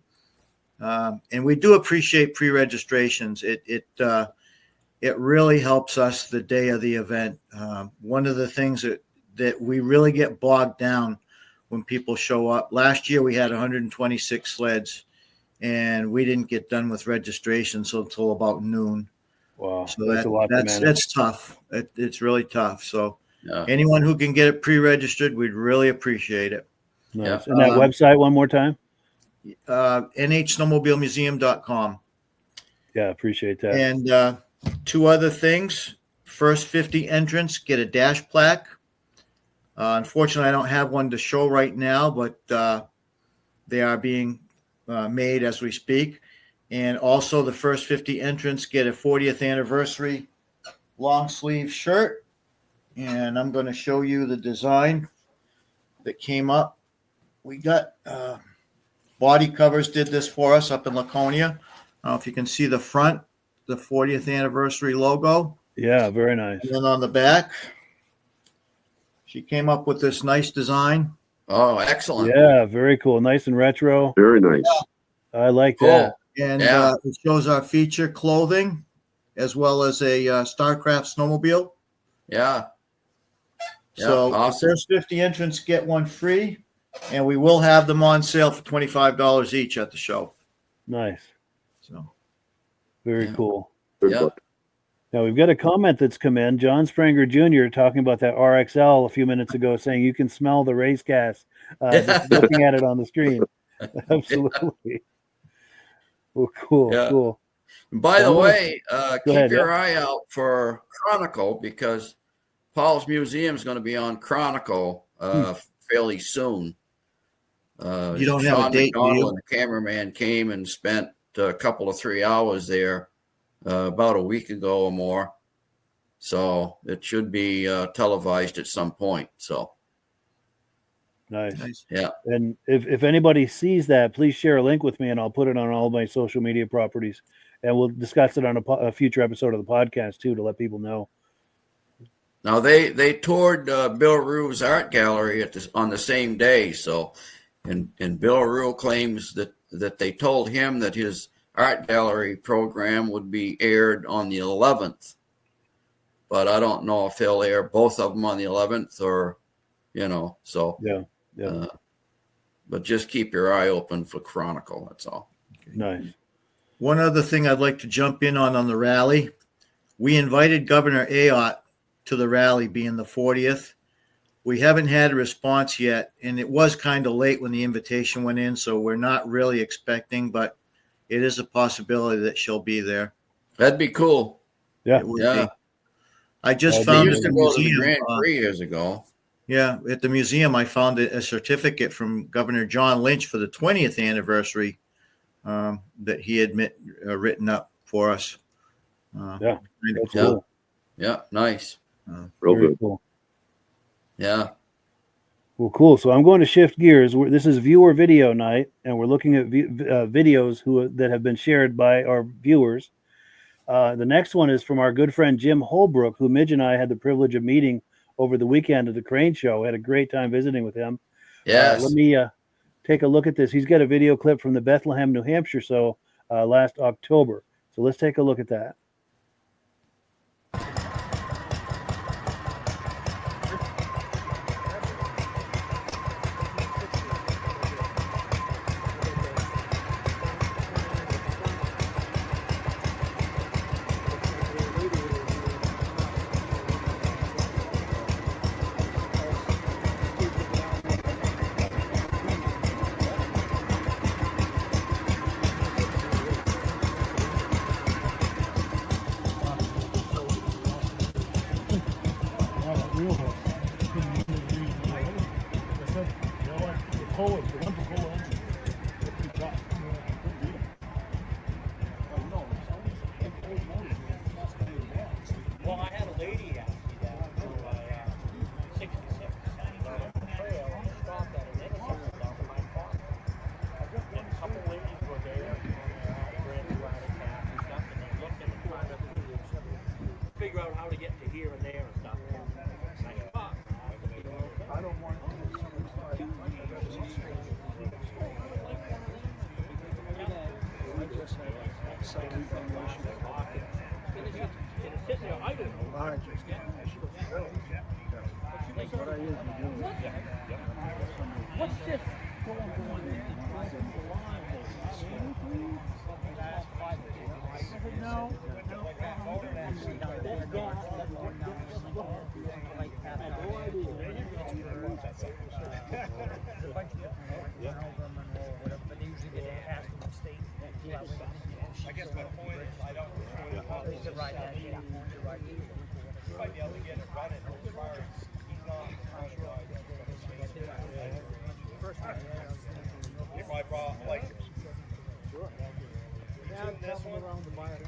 And we do appreciate pre-registrations. It really helps us the day of the event. One of the things that we really get bogged down when people show up. Last year we had 126 sleds, and we didn't get done with registrations until about noon. Wow, so that's a lot to manage. That's tough. It's really tough. So Yeah. anyone who can get it pre-registered, we'd really appreciate it. Nice. And that website one more time? nhsnowmobilemuseum.com. Yeah, appreciate that. And two other things. First 50 entrants get a dash plaque. Unfortunately, I don't have one to show right now, but they are being made as we speak. And also the first 50 entrants get a 40th anniversary long sleeve shirt. And I'm going to show you the design that came up. We got Body Covers did this for us up in Laconia. I don't know if you can see the front, the 40th anniversary logo. Yeah, very nice. And then on the back, she came up with this nice design. Oh, excellent. Yeah, very cool. Nice and retro. Very nice. I like that. And Yeah. it shows our feature clothing as well as a StarCraft snowmobile. Yeah. So awesome. the first 50 entrants get one free, and we will have them on sale for $25 each at the show. Nice. So Very cool. Good Yeah. luck. Now we've got a comment that's come in. John Spranger Jr. talking about that RXL a few minutes ago, saying you can smell the race gas. Just looking at it on the screen. Absolutely. Well, cool, Yeah. cool. By the way, keep ahead, your eye out for Chronicle, because Paul's Museum is going to be on Chronicle fairly soon. You don't have a Sean date, do McDonald you? and the cameraman came and spent a couple of 3 hours there about a week ago or more. So it should be televised at some point. So Nice. yeah. And if anybody sees that, please share a link with me, and I'll put it on all my social media properties, and we'll discuss it on a future episode of the podcast too, to let people know. Now they toured Bill Rue's art gallery on the same day. So, and Bill Rue claims that they told him that his art gallery program would be aired on the 11th, but I don't know if they'll air both of them on the 11th or, so Yeah. but just keep your eye open for Chronicle. That's all. Nice. one other thing I'd like to jump in on the rally. We invited Governor Ayotte to the rally, being the 40th. We haven't had a response yet, and it was kind of late when the invitation went in, so we're not really expecting, but it is a possibility that she'll be there. That'd be cool. Yeah. It would Yeah. be. I just They found used at to the go to the museum. Grand Prix years ago. Yeah, at the museum, I found a certificate from Governor John Lynch for the 20th anniversary that he had written up for us. Yeah. That's Yeah. cool. Yeah, nice. Real Very good. cool. Yeah. Well, cool. So I'm going to shift gears. This is viewer video night, and we're looking at videos that have been shared by our viewers. The next one is from our good friend Jim Holbrook, who Midge and I had the privilege of meeting over the weekend at the Crane Show. We had a great time visiting with him. Yes. Let me take a look at this. He's got a video clip from the Bethlehem, New Hampshire show last October. So let's take a look at that. Well, I had a lady ask me that for 66. On the trail, and stopped at an intersection down behind farm. And a couple ladies were there on their brand new out of cats and stuff, and they looked and trying to figure out how to get to here and there and stuff. And I stopped. I don't want to do I just have some information. All right. What I usually do is what's this I guess my point is I don't know to ride that. You might be able to get it running as far as he's not if I brought like sure. This one around the mile.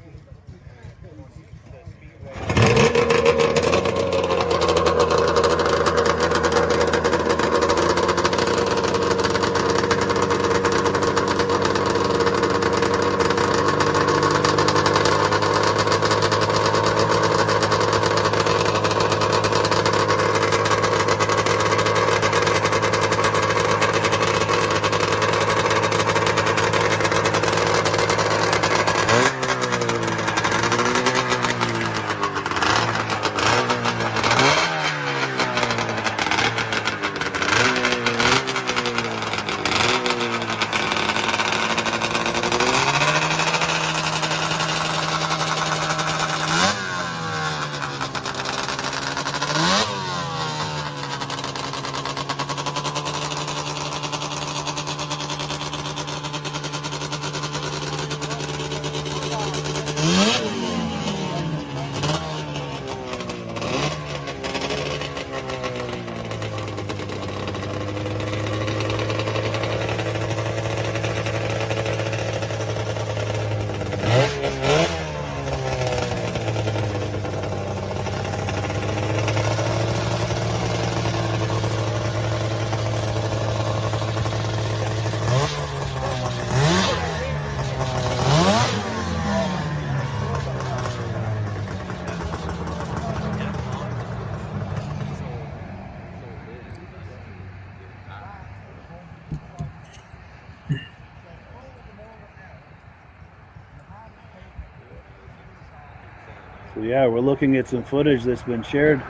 So yeah, we're looking at some footage that's been shared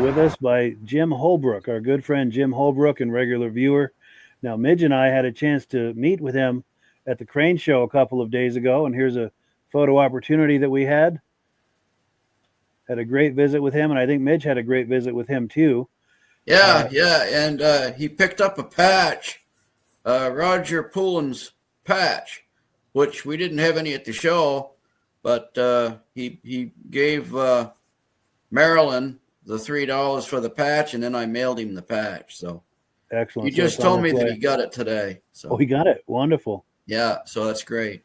with us by Jim Holbrook, our good friend Jim Holbrook and regular viewer. Now, Midge and I had a chance to meet with him at the Crane Show a couple of days ago, and here's a photo opportunity that we had. Had a great visit with him, and I think Midge had a great visit with him too. Yeah, and he picked up a patch, Roger Poulin's patch, which we didn't have any at the show, but he gave Marilyn the $3 for the patch, and then I mailed him the patch. So excellent. He just told me that he got it today. So he got it. Wonderful. Yeah, so that's great.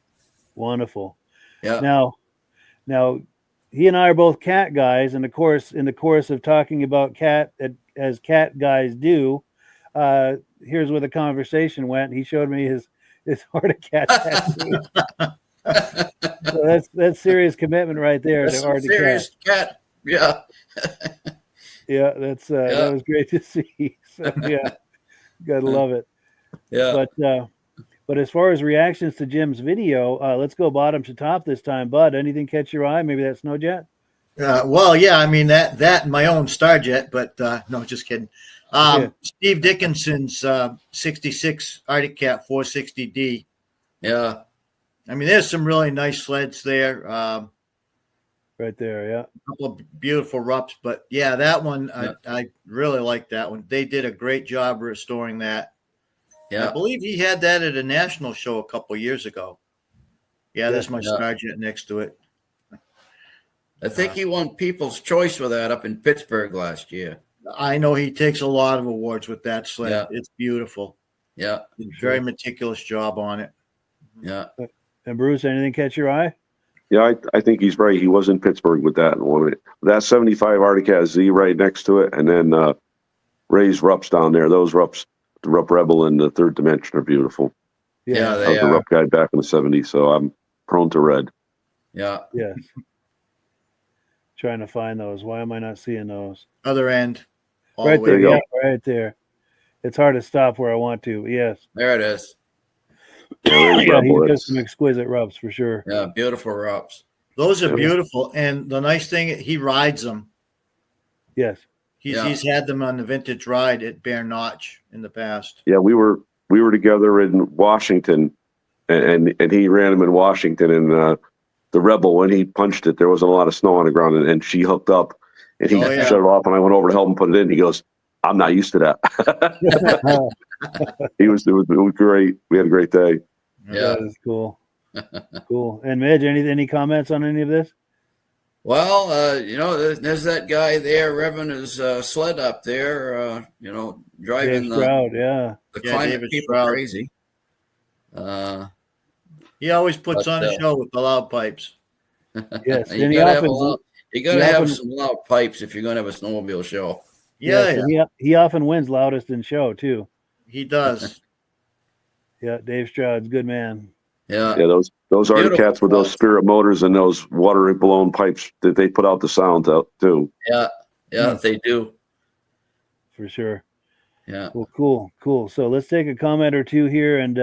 Wonderful. Yeah. Now, he and I are both cat guys, and of course, in the course of talking about cat as cat guys do, here's where the conversation went. He showed me his Heart of Cat tattoo. So that's serious commitment right there. That's to serious cat. Yeah. Yeah, that was great to see. So, yeah, gotta love it. Yeah. But as far as reactions to Jim's video, let's go bottom to top this time. Bud, anything catch your eye? Maybe that Snowjet? Well, yeah, I mean that my own Starjet, but no, just kidding. Steve Dickinson's 66 Arctic Cat 460D. Yeah. I mean, there's some really nice sleds there. Right there, yeah. A couple of beautiful rups, but yeah, that one, I really like that one. They did a great job restoring that. Yeah. I believe he had that at a national show a couple of years ago. Yeah, there's my Starjet next to it. I think he won People's Choice with that up in Pittsburgh last year. I know he takes a lot of awards with that sled. Yeah. It's beautiful. Yeah. Very meticulous job on it. Yeah. And Bruce, anything catch your eye? Yeah, I think he's right. He was in Pittsburgh with that one. That 75 Arctic has Z right next to it, and then Ray's Rups down there. Those Rups, the Rup Rebel and the Third Dimension are beautiful. Yeah, I they was a are. Rup guy back in the 70s, so I'm prone to red. Yeah. Yes. Trying to find those. Why am I not seeing those? Other end. All Right the way there. you go. Yeah, right there. It's hard to stop where I want to. Yes. There it is. Yeah, Ray's Yeah, Rebel, he's got that's- some exquisite rubs for sure. Yeah, beautiful Rups. Those are Yeah. beautiful. And the nice thing, he rides them. Yes. He's had them on the vintage ride at Bear Notch in the past. Yeah, we were together in Washington, and he ran them in Washington, and the Rebel, when he punched it, there wasn't a lot of snow on the ground, and she hooked up, and he Oh, yeah. shut it off, and I went over to help him put it in. He goes, "I'm not used to that." It was great. We had a great day. Yeah. That is cool. Cool. And Midge, any comments on any of this? Well, there's that guy there revving his sled up there, driving Dave Stroud, yeah. the Yeah, climate David people Stroud. crazy. He always puts But, on a show with the loud pipes. Yes. you And he gotta have, often, have some loud pipes if you're going to have a snowmobile show. Yeah, yes, and he often wins loudest in show too. he does. Yeah, Dave Stroud's good man. Yeah. Yeah, those Arctic Beautiful Cats with those sleds. Spirit motors and those water blown pipes that they put out the sound out too. Yeah. Yeah, they do. For sure. Yeah. Well, cool. So let's take a comment or two here and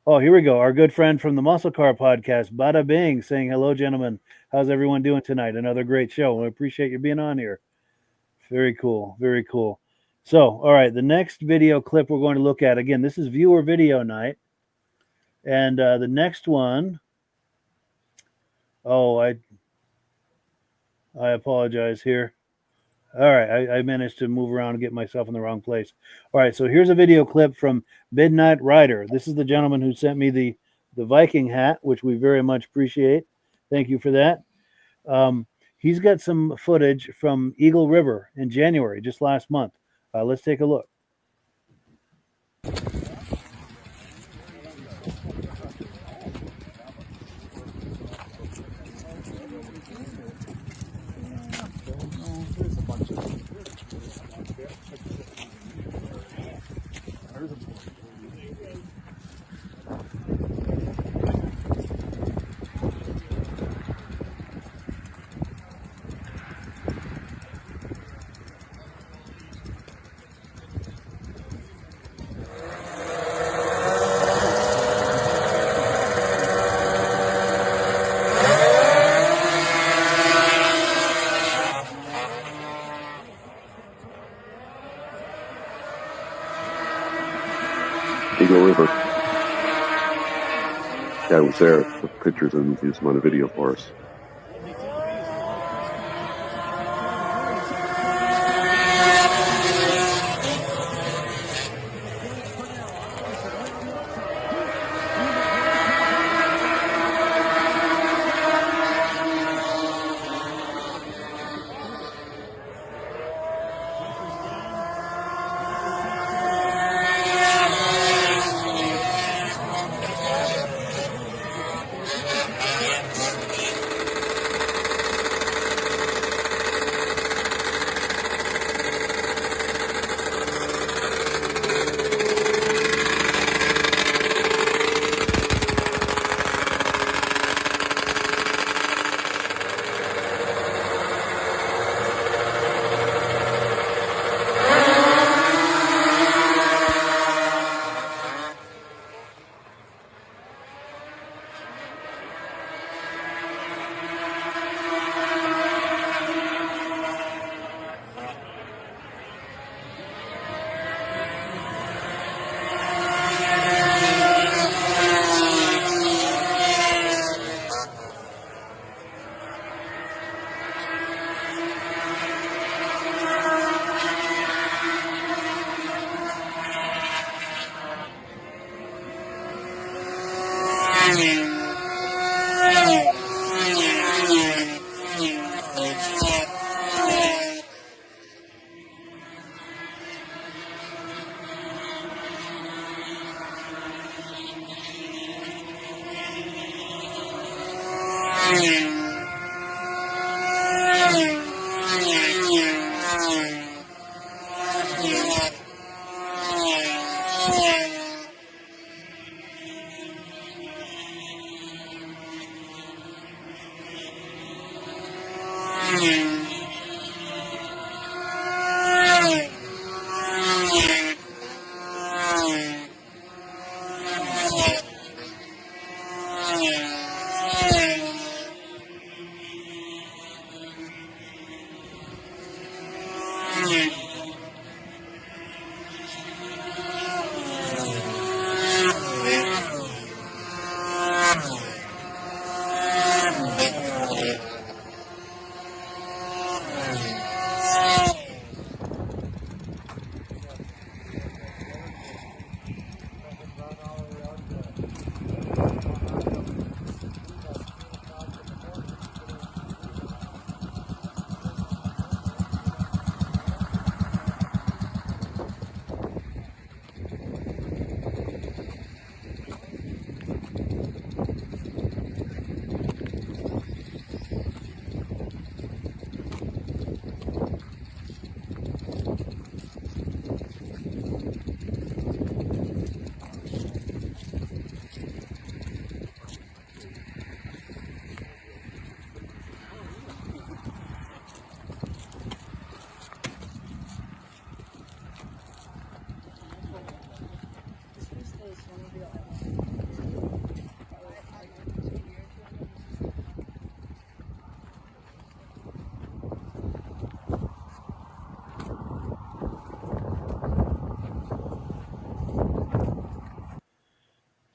here we go. Our good friend from the Muscle Car Podcast, Bada Bing, saying, "Hello, gentlemen. How's everyone doing tonight? Another great show. We appreciate you being on here." Very cool. Very cool. So, all right, the next video clip we're going to look at, again, this is viewer video night. And the next one, I apologize here. All right, I managed to move around and get myself in the wrong place. All right, so here's a video clip from Midnight Rider. This is the gentleman who sent me the Viking hat, which we very much appreciate. Thank you for that. He's got some footage from Eagle River in January, just last month. Let's take a look. Eagle River. Guy was there, took pictures and used them on a video for us.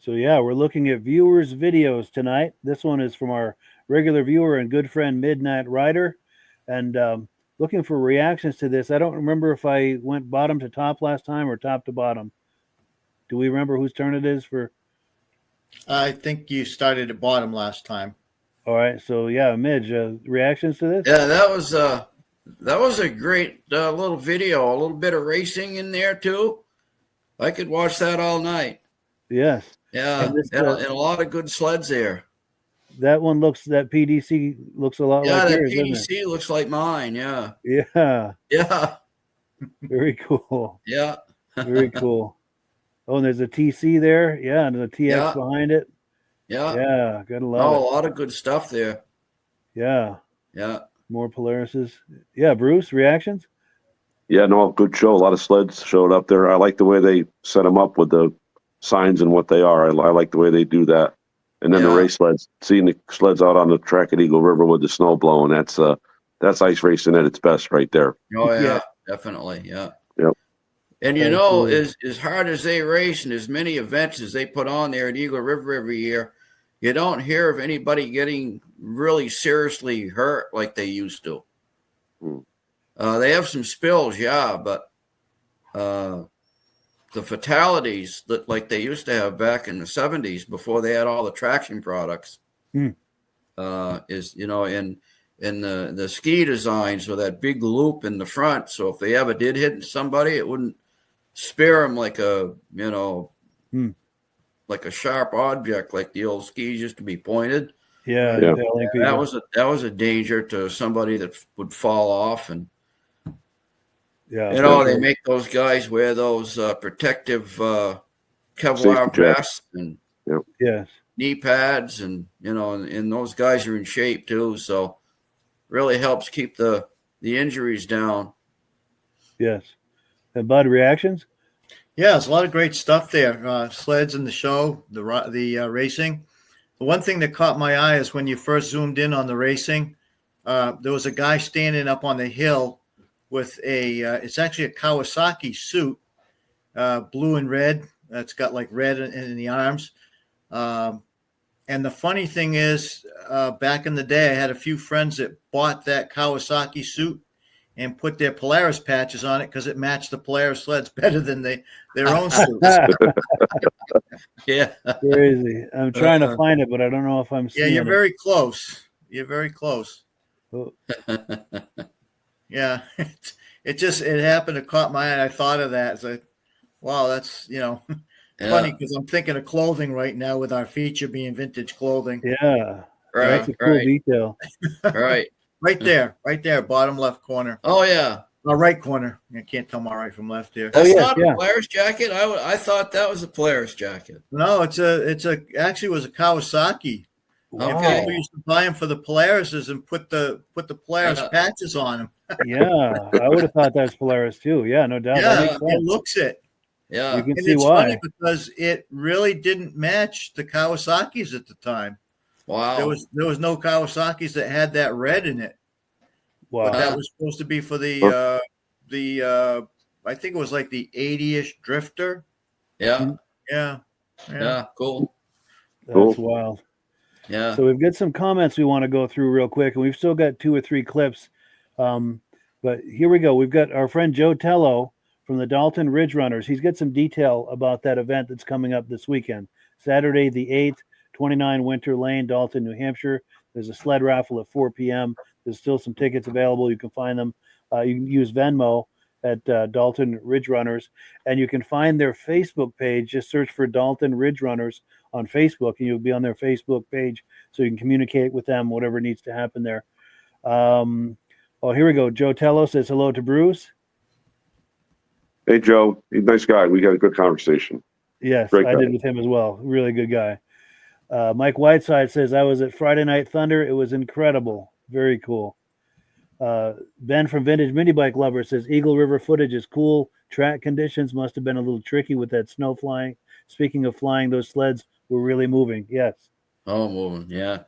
So yeah, we're looking at viewers' videos tonight. This one is from our regular viewer and good friend Midnight Rider, and looking for reactions to this. I don't remember if I went bottom to top last time or top to bottom. Do we remember whose turn it is for? I think you started at bottom last time. All right, so yeah, Midge, reactions to this? Yeah, that was a great little video. A little bit of racing in there too. I could watch that all night. Yes. Yeah, and a lot of good sleds there. That PDC looks a lot like yours, that doesn't PDC looks like mine. Yeah. Yeah. Yeah. Very cool. Yeah. Very cool. Oh, and there's a TC there. Yeah, and the TX behind it. Yeah. Yeah, gotta love it. A lot of good stuff there. Yeah. Yeah. More Polarises. Yeah, Bruce, reactions? Yeah, no, good show. A lot of sleds showed up there. I like the way they set them up with the signs and what they are. I like the way they do that. And then the race sleds, seeing the sleds out on the track at Eagle River with the snow blowing, that's ice racing at its best right there. Oh yeah, definitely. Yeah. Yep. And you know, as hard as they race and as many events as they put on there at Eagle River every year, you don't hear of anybody getting really seriously hurt like they used to. They have some spills, but the fatalities that like they used to have back in the 70s before they had all the traction products is, you know, in the ski designs with that big loop in the front. So if they ever did hit somebody, it wouldn't spear them like a, you know, like a sharp object, like the old skis used to be pointed. Yeah. That was a danger to somebody that would fall off. And yeah, you know, they make those guys wear those protective Kevlar vests and knee pads, and you know, and those guys are in shape too. So really helps keep the injuries down. Yes. And Bud, reactions? Yeah, there's a lot of great stuff there. Sleds in the show, the racing. The one thing that caught my eye is when you first zoomed in on the racing, there was a guy standing up on the hill with it's actually a Kawasaki suit, blue and red. That's got like red in the arms. And the funny thing is, back in the day, I had a few friends that bought that Kawasaki suit and put their Polaris patches on it because it matched the Polaris sleds better than their own suits. Yeah. Crazy. I'm trying to find it, but I don't know if I'm seeing it. Yeah, you're very close. You're very close. Oh. Yeah. It happened to caught my eye, and I thought of that. It's like, wow, that's, you know, funny because I'm thinking of clothing right now with our feature being vintage clothing. Yeah. Right. That's a cool detail. Right. Right there, bottom left corner. Oh yeah. Right corner. I can't tell my right from left here. That's not a Polaris jacket. I thought that was a Polaris jacket. No, actually was a Kawasaki. And Okay. people used to buy them for the Polaris and put the Polaris Yeah. patches on them. Yeah, I would have thought that was Polaris too. Yeah, no doubt. That Yeah, makes it sense. looks it. Yeah. You can And see it's why. funny because it really didn't match the Kawasaki's at the time. Wow. There was no Kawasaki's that had that red in it. Wow. But that was supposed to be for the I think it was like the 80-ish Drifter. Yeah. Yeah. Yeah. Cool. That's wild. Yeah. So we've got some comments we want to go through real quick, and we've still got 2 or 3 clips. But here we go. We've got our friend Joe Tello from the Dalton Ridge Runners. He's got some detail about that event that's coming up this weekend, Saturday the 8th, 29 Winter Lane, Dalton, New Hampshire. There's a sled raffle at 4 p.m. There's still some tickets available. You can find them. You can use Venmo at Dalton Ridge Runners, and you can find their Facebook page. Just search for Dalton Ridge Runners on Facebook, and you'll be on their Facebook page, so you can communicate with them, whatever needs to happen there. Oh, here we go. Joe Tello says hello to Bruce. Hey, Joe. He's a nice guy. We had a good conversation. Yes, Great I guy. did with him as well. Really good guy. Mike Whiteside says, I was at Friday Night Thunder. It was incredible. Very cool. Ben from Vintage Mini Bike Lovers says, Eagle River footage is cool. Track conditions must have been a little tricky with that snow flying. Speaking of flying, those sleds were really moving. Yes. Oh, moving. Yeah.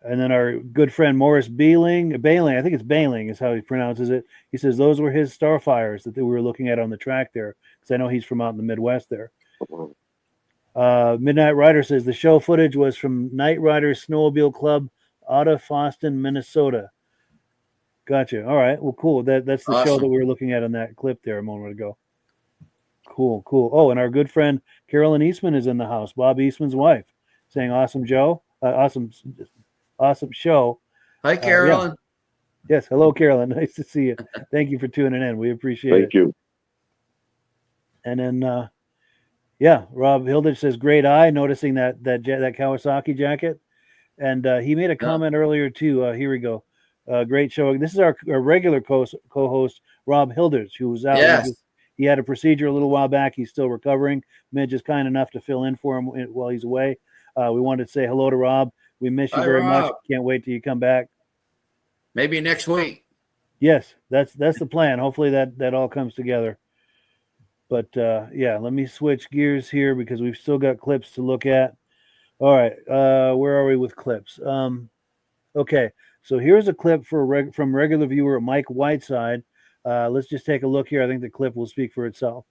And then our good friend Morris Bailing, I think it's Bailing is how he pronounces it. He says those were his Starfires that we were looking at on the track there, because I know he's from out in the Midwest there. Midnight Rider says the show footage was from Night Riders Snowmobile Club out of Foston, Minnesota. Gotcha. All right. Well, cool. That's the show Awesome. that we were looking at in that clip there a moment ago. Cool. Oh, and our good friend Carolyn Eastman is in the house. Bob Eastman's wife, saying awesome awesome show. Hi, Carolyn. Yes. Hello, Carolyn. Nice to see you. Thank you for tuning in. We appreciate it. Thank you. And then, Rob Hilditch says, great eye, noticing that Kawasaki jacket. And he made a comment earlier, too. Here we go. Great show. This is our regular co-host, Rob Hilditch, who was out. Yes. He had a procedure a little while back. He's still recovering. Midge is kind enough to fill in for him while he's away. We wanted to say hello to Rob. We miss you Hi, very much. Rob. Can't wait till you come back. Maybe next week. Yes, that's the plan. Hopefully that all comes together. But let me switch gears here because we've still got clips to look at. All right, where are we with clips? Okay, so here's a clip from regular viewer Mike Whiteside. Let's just take a look here. I think the clip will speak for itself.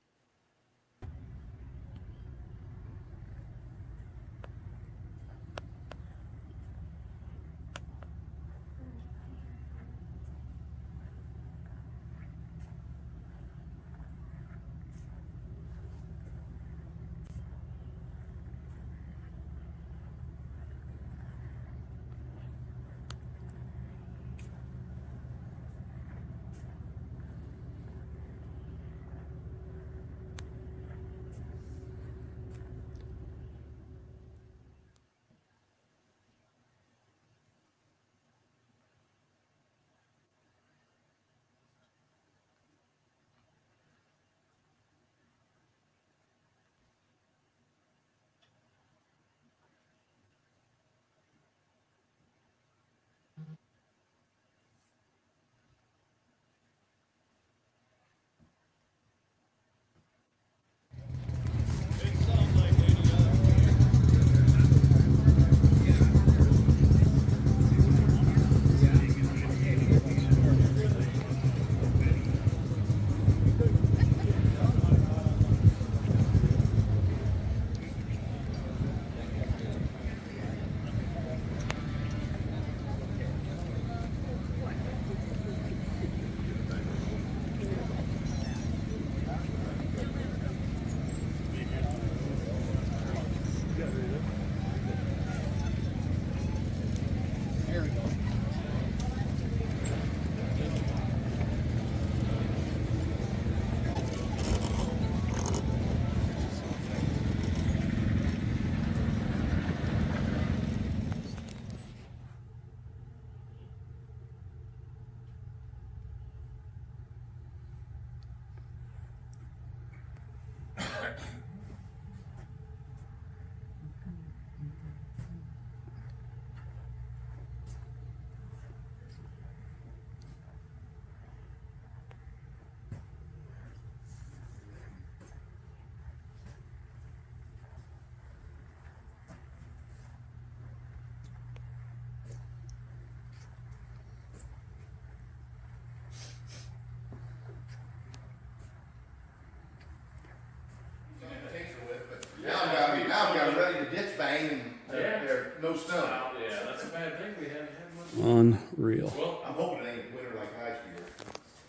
gets banged and there's no snow. Yeah, that's a bad thing. We haven't had much. Unreal. Well, I'm hoping it ain't winter like last year.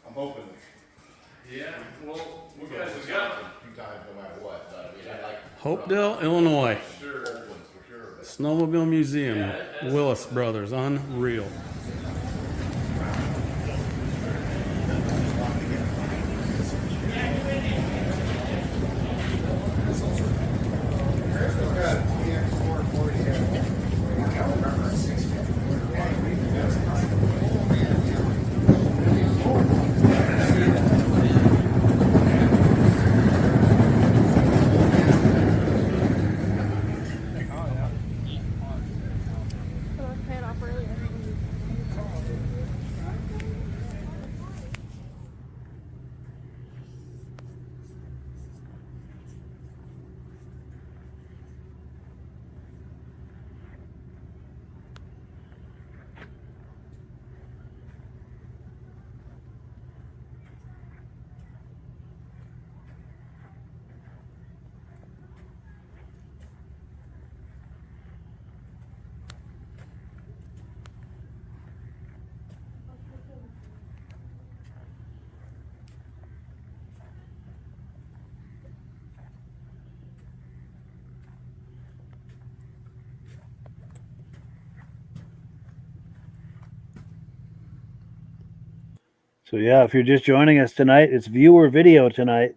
I'm hoping. yeah. Well, we guys have got a few times no matter what. But I mean, I like Hopedale, Illinois. sure. old ones for sure. But Snowmobile Museum. Willis Brothers. Unreal. So yeah, if you're just joining us tonight, it's viewer videos tonight,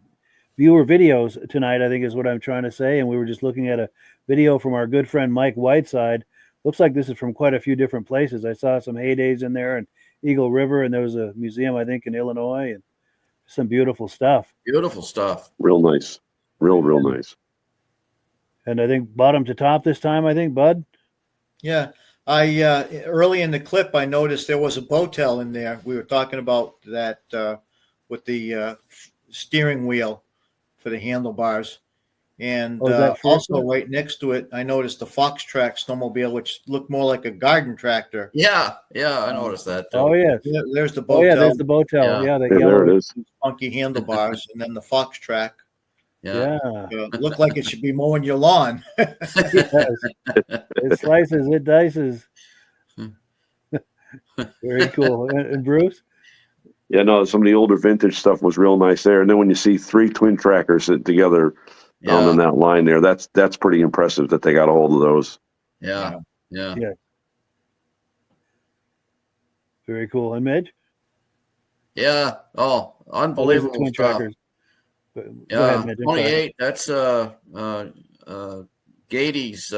I think is what I'm trying to say. And we were just looking at a video from our good friend Mike Whiteside. Looks like this is from quite a few different places. I saw some heydays in there and Eagle River, and there was a museum, I think, in Illinois, and some beautiful stuff. Beautiful stuff. Real nice. Real nice. And I think bottom to top this time, I think, Bud. yeah, I early in the clip I noticed there was a Botel in there. We were talking about that with the steering wheel for the handlebars, and also right next to it, I noticed the Fox Track snowmobile, which looked more like a garden tractor. Yeah, I noticed that too. Oh yes, there's the Botel. Oh yeah, there's the Botel. Yeah, Yeah, there it is. funky handlebars, and then the Fox Track. Yeah. Looked like it should be mowing your lawn. Yes. It slices, it dices. Very cool. And Bruce? Yeah, no, some of the older vintage stuff was real nice there. And then when you see 3 twin trackers together in that line there, that's pretty impressive that they got a hold of those. Yeah. Very cool. And Midge? Yeah. Oh, unbelievable twin stuff. trackers. Yeah, 28. That's Gady's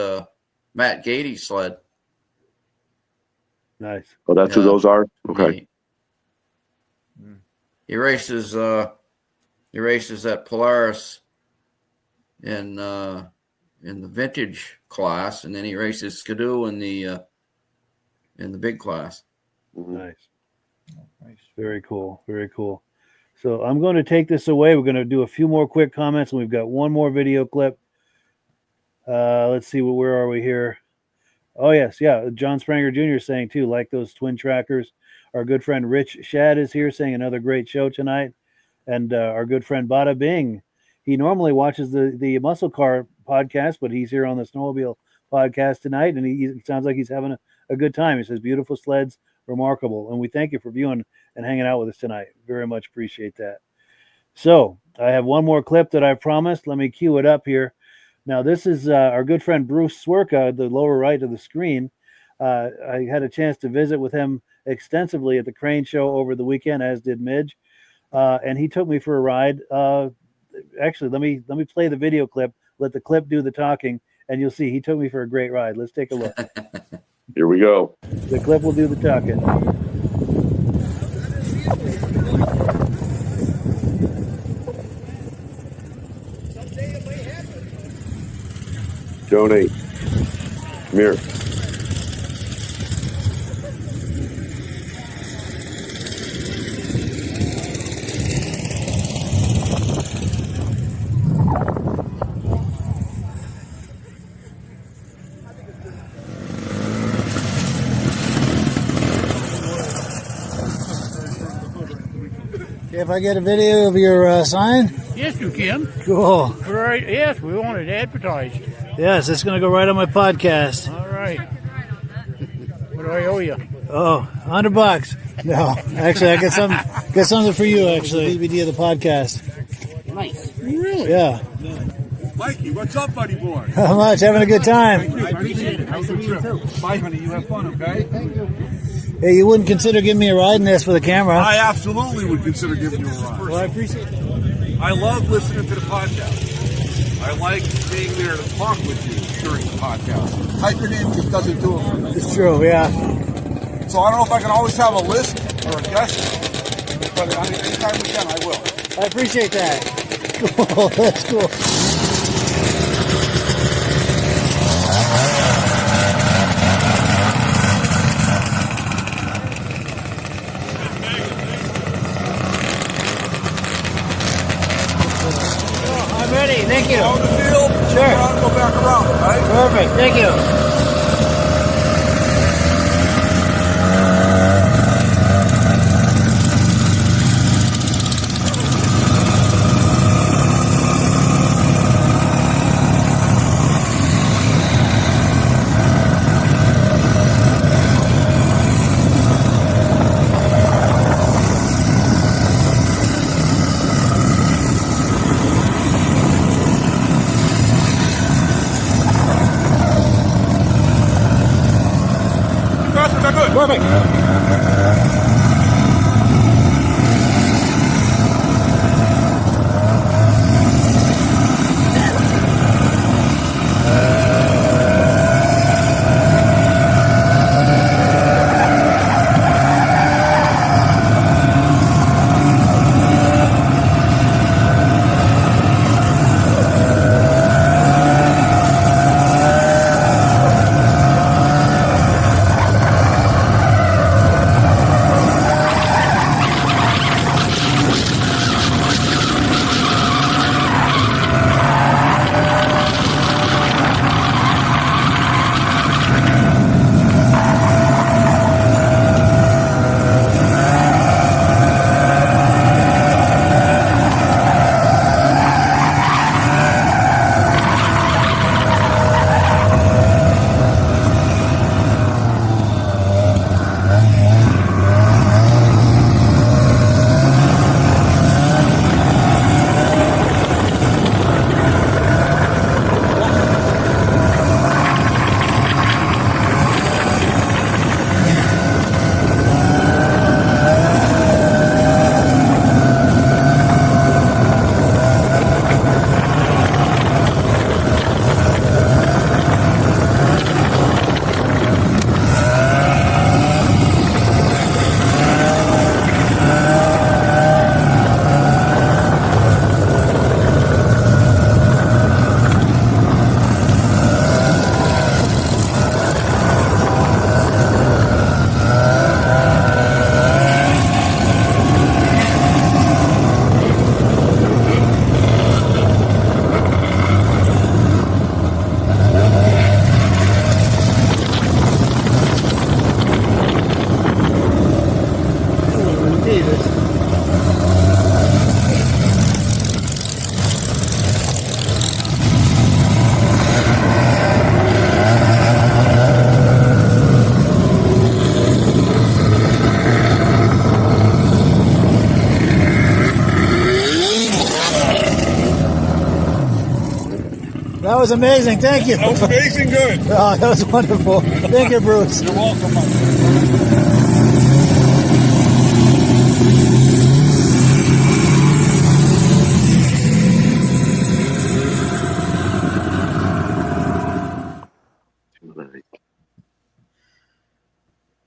Matt Gady's sled. Nice. Oh, that's who those are? Okay. He races at Polaris in the vintage class, and then he races Skidoo in the big class. Nice. Very cool. Very cool. So I'm going to take this away. We're going to do a few more quick comments, and we've got one more video clip. Let's see, where are we here? Oh, yes, yeah. John Spranger Jr. saying, too, like those twin trackers. Our good friend Rich Shad is here saying another great show tonight. And our good friend Bada Bing, he normally watches the Muscle Car podcast, but he's here on the Snowmobile podcast tonight, and he sounds like he's having a good time. He says, beautiful sleds, remarkable. And we thank you for viewing and hanging out with us tonight. Very much appreciate that. So I have one more clip that I promised. Let me cue it up here. Now, this is our good friend Bruce Swerka, the lower right of the screen. I had a chance to visit with him extensively at the Crane Show over the weekend, as did Midge. And he took me for a ride. Actually, let me play the video clip. Let the clip do the talking, and you'll see he took me for a great ride. Let's take a look. Here we go. The clip will do the talking. Donate. Come here. If I get a video of your sign? Yes, you can. Cool. Right. Yes, we want it advertised. Yes, it's going to go right on my podcast. All right. What do I owe you? Oh, $100. No, actually, I got something for you. Actually, DVD of the podcast. Nice. Really? Yeah. Mikey, what's up, buddy boy? How much? Having a good time. Thank you. I appreciate it. How's the trip? Bye, honey. You have fun, okay? Thank you. Hey, you wouldn't consider giving me a ride in this for the camera? I absolutely would consider giving you a ride. Well, I appreciate that. I love listening to the podcast. I like being there to talk with you during the podcast. Typing in just doesn't do it for me. It's true, yeah. So I don't know if I can always have a list or a guest, but I mean, anytime we can, I will. I appreciate that. Cool. That's cool. I'm ready. Thank you. On the field, Sure. Go back around, all right? Perfect. Thank you. Perfect. That was amazing. Thank you. That was amazing good. Oh, that was wonderful. Thank you, Bruce. You're welcome, Mike.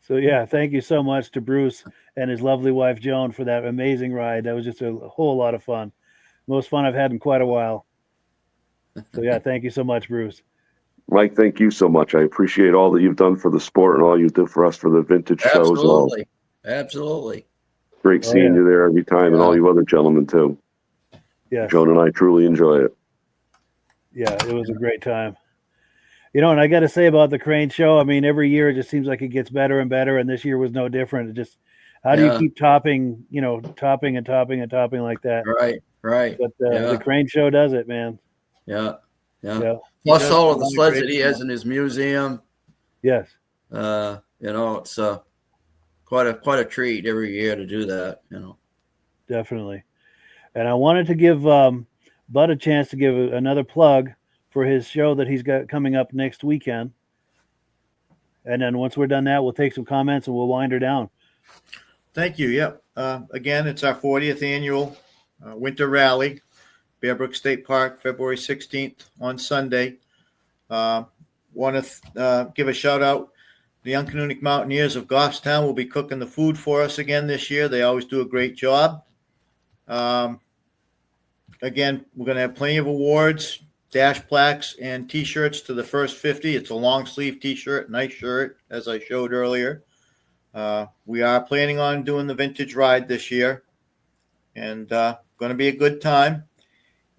So yeah, thank you so much to Bruce and his lovely wife Joan for that amazing ride. That was just a whole lot of fun. Most fun I've had in quite a while. So yeah, thank you so much, Bruce. Mike, thank you so much. I appreciate all that you've done for the sport and all you do for us for the vintage shows. Absolutely. Absolutely. Great seeing you there every time, and all you other gentlemen too. Yeah. Joan and I truly enjoy it. Yeah, it was a great time. You know, and I got to say about the crane show, I mean, every year it just seems like it gets better and better, and this year was no different. It just, how do you keep topping, topping and topping and topping like that? Right. But the crane show does it, man. Yeah. Yeah. Plus all of the sleds that he has in his museum. Yes. It's quite a treat every year to do that. Definitely. And I wanted to give Bud a chance to give another plug for his show that he's got coming up next weekend. And then once we're done that, we'll take some comments and we'll wind her down. Thank you. Yep. Again, it's our 40th annual Winter Rally, Bear Brook State Park, February 16th on Sunday. Want to give a shout out. The Uncanonic Mountaineers of Goffstown will be cooking the food for us again this year. They always do a great job. Again, we're going to have plenty of awards, dash plaques, and T-shirts to the first 50. It's a long sleeve T-shirt, nice shirt, as I showed earlier. We are planning on doing the vintage ride this year, and going to be a good time.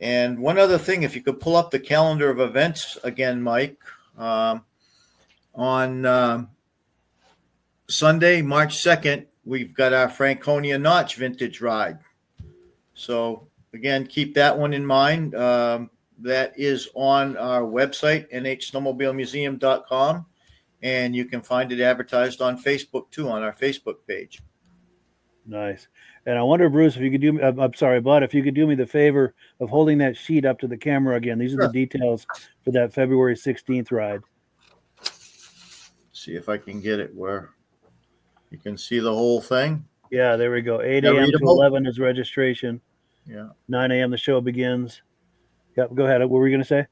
And one other thing, if you could pull up the calendar of events again, Mike, on Sunday, March 2nd, we've got our Franconia Notch vintage ride. So again, keep that one in mind. That is on our website, nhsnowmobilemuseum.com. And you can find it advertised on Facebook, too, on our Facebook page. Nice. And I wonder, Bruce, if you could do me, I'm sorry, Bud, if you could do me the favor of holding that sheet up to the camera again. These are the details for that February 16th ride. See if I can get it where you can see the whole thing. Yeah, there we go. 8 a.m. to 11 is registration. Yeah. 9 a.m. the show begins. Yep, go ahead. What were you going to say?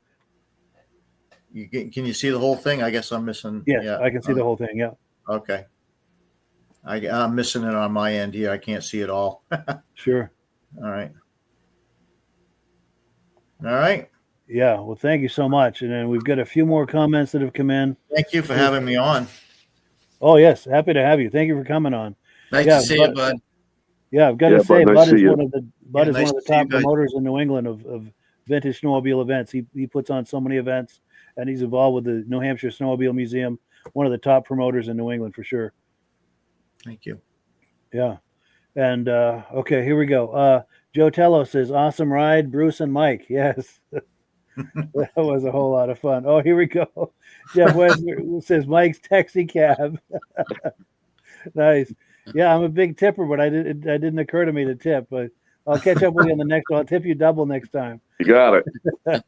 Can you see the whole thing? I guess I'm missing. Yes, yeah, I can see the whole thing. Yeah. Okay. I'm missing it on my end here. I can't see it all. Sure. All right. All right. Yeah. Well, thank you so much. And then we've got a few more comments that have come in. Thank you for having me on. Oh, yes. Happy to have you. Thank you for coming on. Nice to see you, Bud. Yeah, I've got to say, Bud is one of the top you, promoters in New England of vintage snowmobile events. He puts on so many events, and he's involved with the New Hampshire Snowmobile Museum, one of the top promoters in New England for sure. Thank you. Yeah. And, okay, here we go. Joe Tello says, awesome ride, Bruce and Mike. Yes. That was a whole lot of fun. Oh, here we go. Jeff Westner says, Mike's taxi cab. Nice. Yeah, I'm a big tipper, but it didn't occur to me to tip. But I'll catch up with you on the next one. I'll tip you double next time. You got it.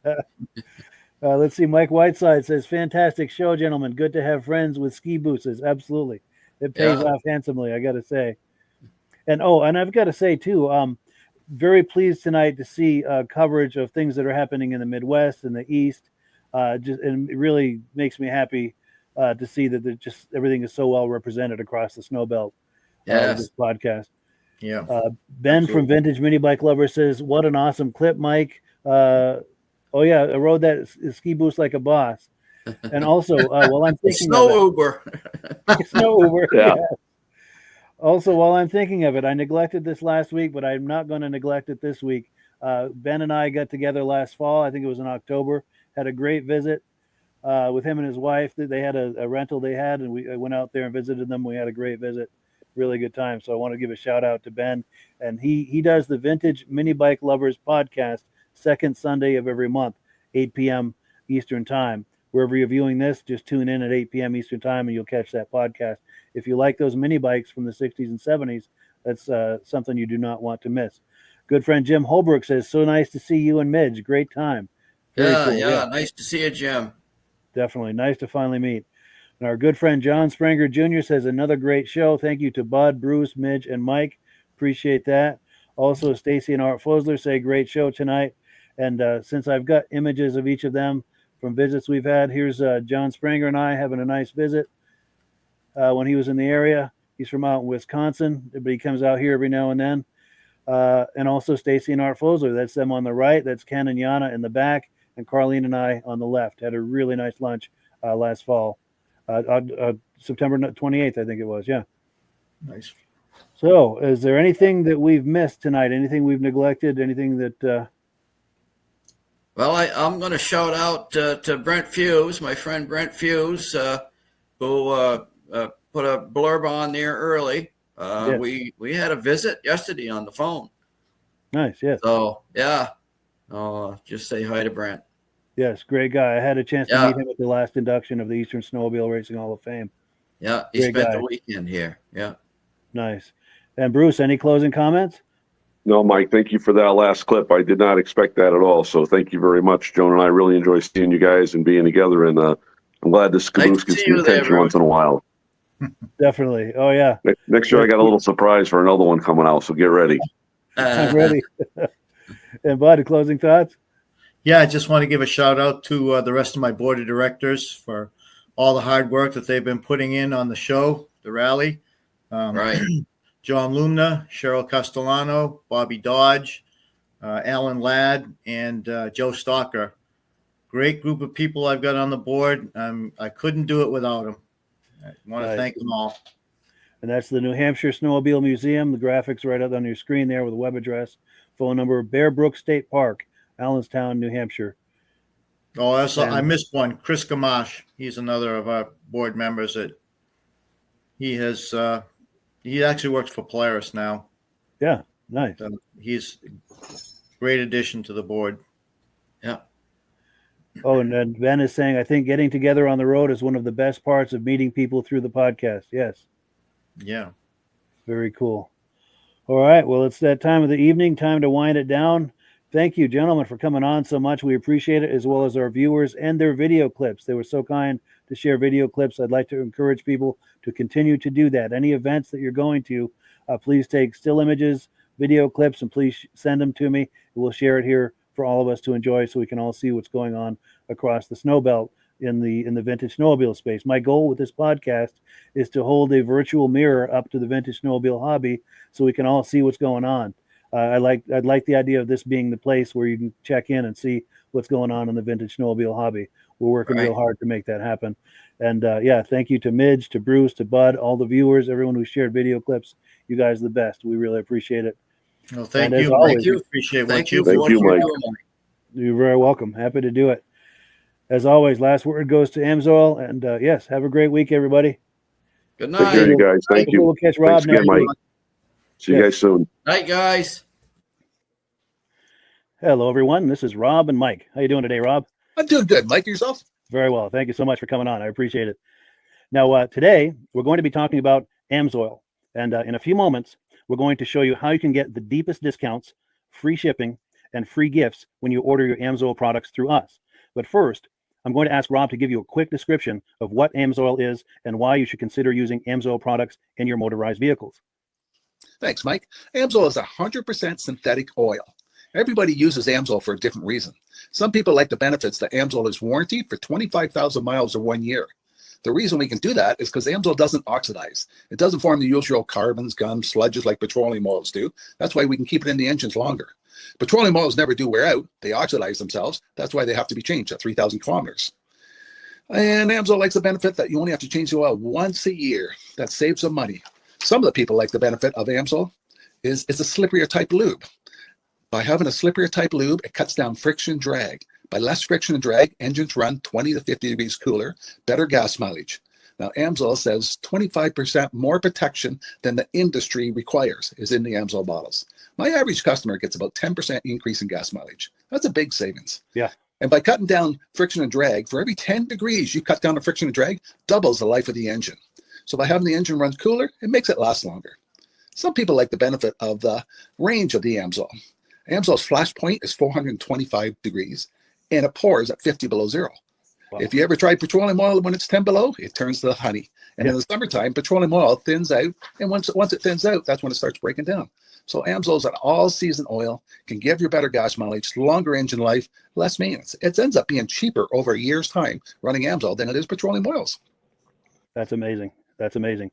Let's see. Mike Whiteside says, fantastic show, gentlemen. Good to have friends with ski boots. Absolutely. It pays off handsomely, I got to say. And I've got to say, too, very pleased tonight to see coverage of things that are happening in the Midwest and the East. And it really makes me happy to see that everything is so well represented across the snow belt. This podcast. Yeah. Ben from Vintage Mini Bike Lovers says, what an awesome clip, Mike. I rode that ski boost like a boss. And also, while I'm thinking Uber. Snow Uber. Yeah. Yeah. Also, while I'm thinking of it, I neglected this last week, but I'm not going to neglect it this week. Ben and I got together last fall. I think it was in October. Had a great visit with him and his wife. They had a rental they had, and I went out there and visited them. We had a great visit. Really good time. So I want to give a shout out to Ben. And he does the Vintage Mini Bike Lovers podcast second Sunday of every month, 8 p.m. Eastern time. Wherever you're viewing this, just tune in at 8 p.m. Eastern time and you'll catch that podcast. If you like those mini bikes from the 60s and 70s, that's something you do not want to miss. Good friend Jim Holbrook says, so nice to see you and Midge. Great time. Very cool. Yeah. Nice to see you, Jim. Definitely. Nice to finally meet. And our good friend John Springer Jr. says, another great show. Thank you to Bud, Bruce, Midge, and Mike. Appreciate that. Also, Stacy and Art Fosler say, great show tonight. And since I've got images of each of them from visits we've had, here's John Springer and I having a nice visit when he was in the area. He's from out in Wisconsin, but he comes out here every now and then. And also Stacy and Art Fosler. That's them on the right. That's Ken and Yana in the back. And Carlene and I on the left. Had a really nice lunch last fall. September 28th, I think it was. Yeah. Nice. So is there anything that we've missed tonight? Anything we've neglected? Anything that... Well, I'm going to shout out to Brent Fuse, my friend Brent Fuse, who put a blurb on there early. Yes. We had a visit yesterday on the phone. Nice, yes. So, yeah. Just say hi to Brent. Yes, great guy. I had a chance to meet him at the last induction of the Eastern Snowmobile Racing Hall of Fame. Yeah, he spent the weekend here. Yeah. Nice. And Bruce, any closing comments? No, Mike, thank you for that last clip. I did not expect that at all. So thank you very much, Joan and I really enjoy seeing you guys and being together. And I'm glad this caboose gets some attention once in a while. Definitely. Oh, yeah. Next year, I got a little surprise for another one coming out, so get ready. I'm ready. And Bud, closing thoughts? Yeah, I just want to give a shout out to the rest of my board of directors for all the hard work that they've been putting in on the show, the rally. Right. John Lumna, Cheryl Castellano, Bobby Dodge, Alan Ladd, and Joe Stalker. Great group of people I've got on the board. I couldn't do it without them. I want to thank them all. And that's the New Hampshire Snowmobile Museum. The graphics right up on your screen there with a web address, phone number, Bear Brook State Park, Allenstown, New Hampshire. Oh, I missed one. Chris Gamache. He's another of our board members that he has. He actually works for Polaris now. Yeah, nice. He's a great addition to the board. Yeah. Oh, and then Ben is saying, I think getting together on the road is one of the best parts of meeting people through the podcast. Yes. Yeah. Very cool. All right. Well, it's that time of the evening, time to wind it down. Thank you, gentlemen, for coming on so much. We appreciate it, as well as our viewers and their video clips. They were so kind to share video clips. I'd like to encourage people to continue to do that. Any events that you're going to, please take still images, video clips, and please send them to me. We'll share it here for all of us to enjoy so we can all see what's going on across the snow belt in the vintage snowmobile space. My goal with this podcast is to hold a virtual mirror up to the vintage snowmobile hobby so we can all see what's going on. I'd like the idea of this being the place where you can check in and see what's going on in the vintage snowmobile hobby. We're working real hard to make that happen. And thank you to Midge, to Bruce, to Bud, all the viewers, everyone who shared video clips. You guys are the best. We really appreciate it. Well, thank you. Always, we appreciate what you do. Thank you, Mike. You're very welcome. Happy to do it. As always, last word goes to Amsoil. And yes, have a great week, everybody. Good night. Take care, you guys. Thank you. We'll catch Rob next week. See you guys soon. Night, guys. Hello, everyone. This is Rob and Mike. How you doing today, Rob? I'm doing good. Mike, yourself? Very well. Thank you so much for coming on. I appreciate it. Now, today, we're going to be talking about Amsoil. And in a few moments, we're going to show you how you can get the deepest discounts, free shipping, and free gifts when you order your Amsoil products through us. But first, I'm going to ask Rob to give you a quick description of what Amsoil is and why you should consider using Amsoil products in your motorized vehicles. Thanks, Mike. Amsoil is 100% synthetic oil. Everybody uses Amsoil for a different reason. Some people like the benefits that Amsoil is warranted for 25,000 miles or 1 year. The reason we can do that is because Amsoil doesn't oxidize. It doesn't form the usual carbons, gums, sludges like petroleum oils do. That's why we can keep it in the engines longer. Petroleum oils never do wear out. They oxidize themselves. That's why they have to be changed at 3,000 kilometers. And Amsoil likes the benefit that you only have to change the oil once a year. That saves some money. Some of the people like the benefit of Amsoil is it's a slipperier type lube. By having a slipperier type lube, it cuts down friction and drag. By less friction and drag, engines run 20 to 50 degrees cooler, better gas mileage. Now, Amsoil says 25% more protection than the industry requires is in the Amsoil bottles. My average customer gets about 10% increase in gas mileage. That's a big savings. Yeah. And by cutting down friction and drag, for every 10 degrees you cut down the friction and drag, doubles the life of the engine. So by having the engine run cooler, it makes it last longer. Some people like the benefit of the range of the Amsoil. Amsoil's flash point is 425 degrees, and it pours at 50 below zero. Wow. If you ever tried petroleum oil when it's 10 below, it turns to honey. And in the summertime, petroleum oil thins out, and once it thins out, that's when it starts breaking down. So Amsoil's an all-season oil, can give you better gas mileage, longer engine life, less maintenance. It ends up being cheaper over a year's time running Amsoil than it is petroleum oils. That's amazing. That's amazing.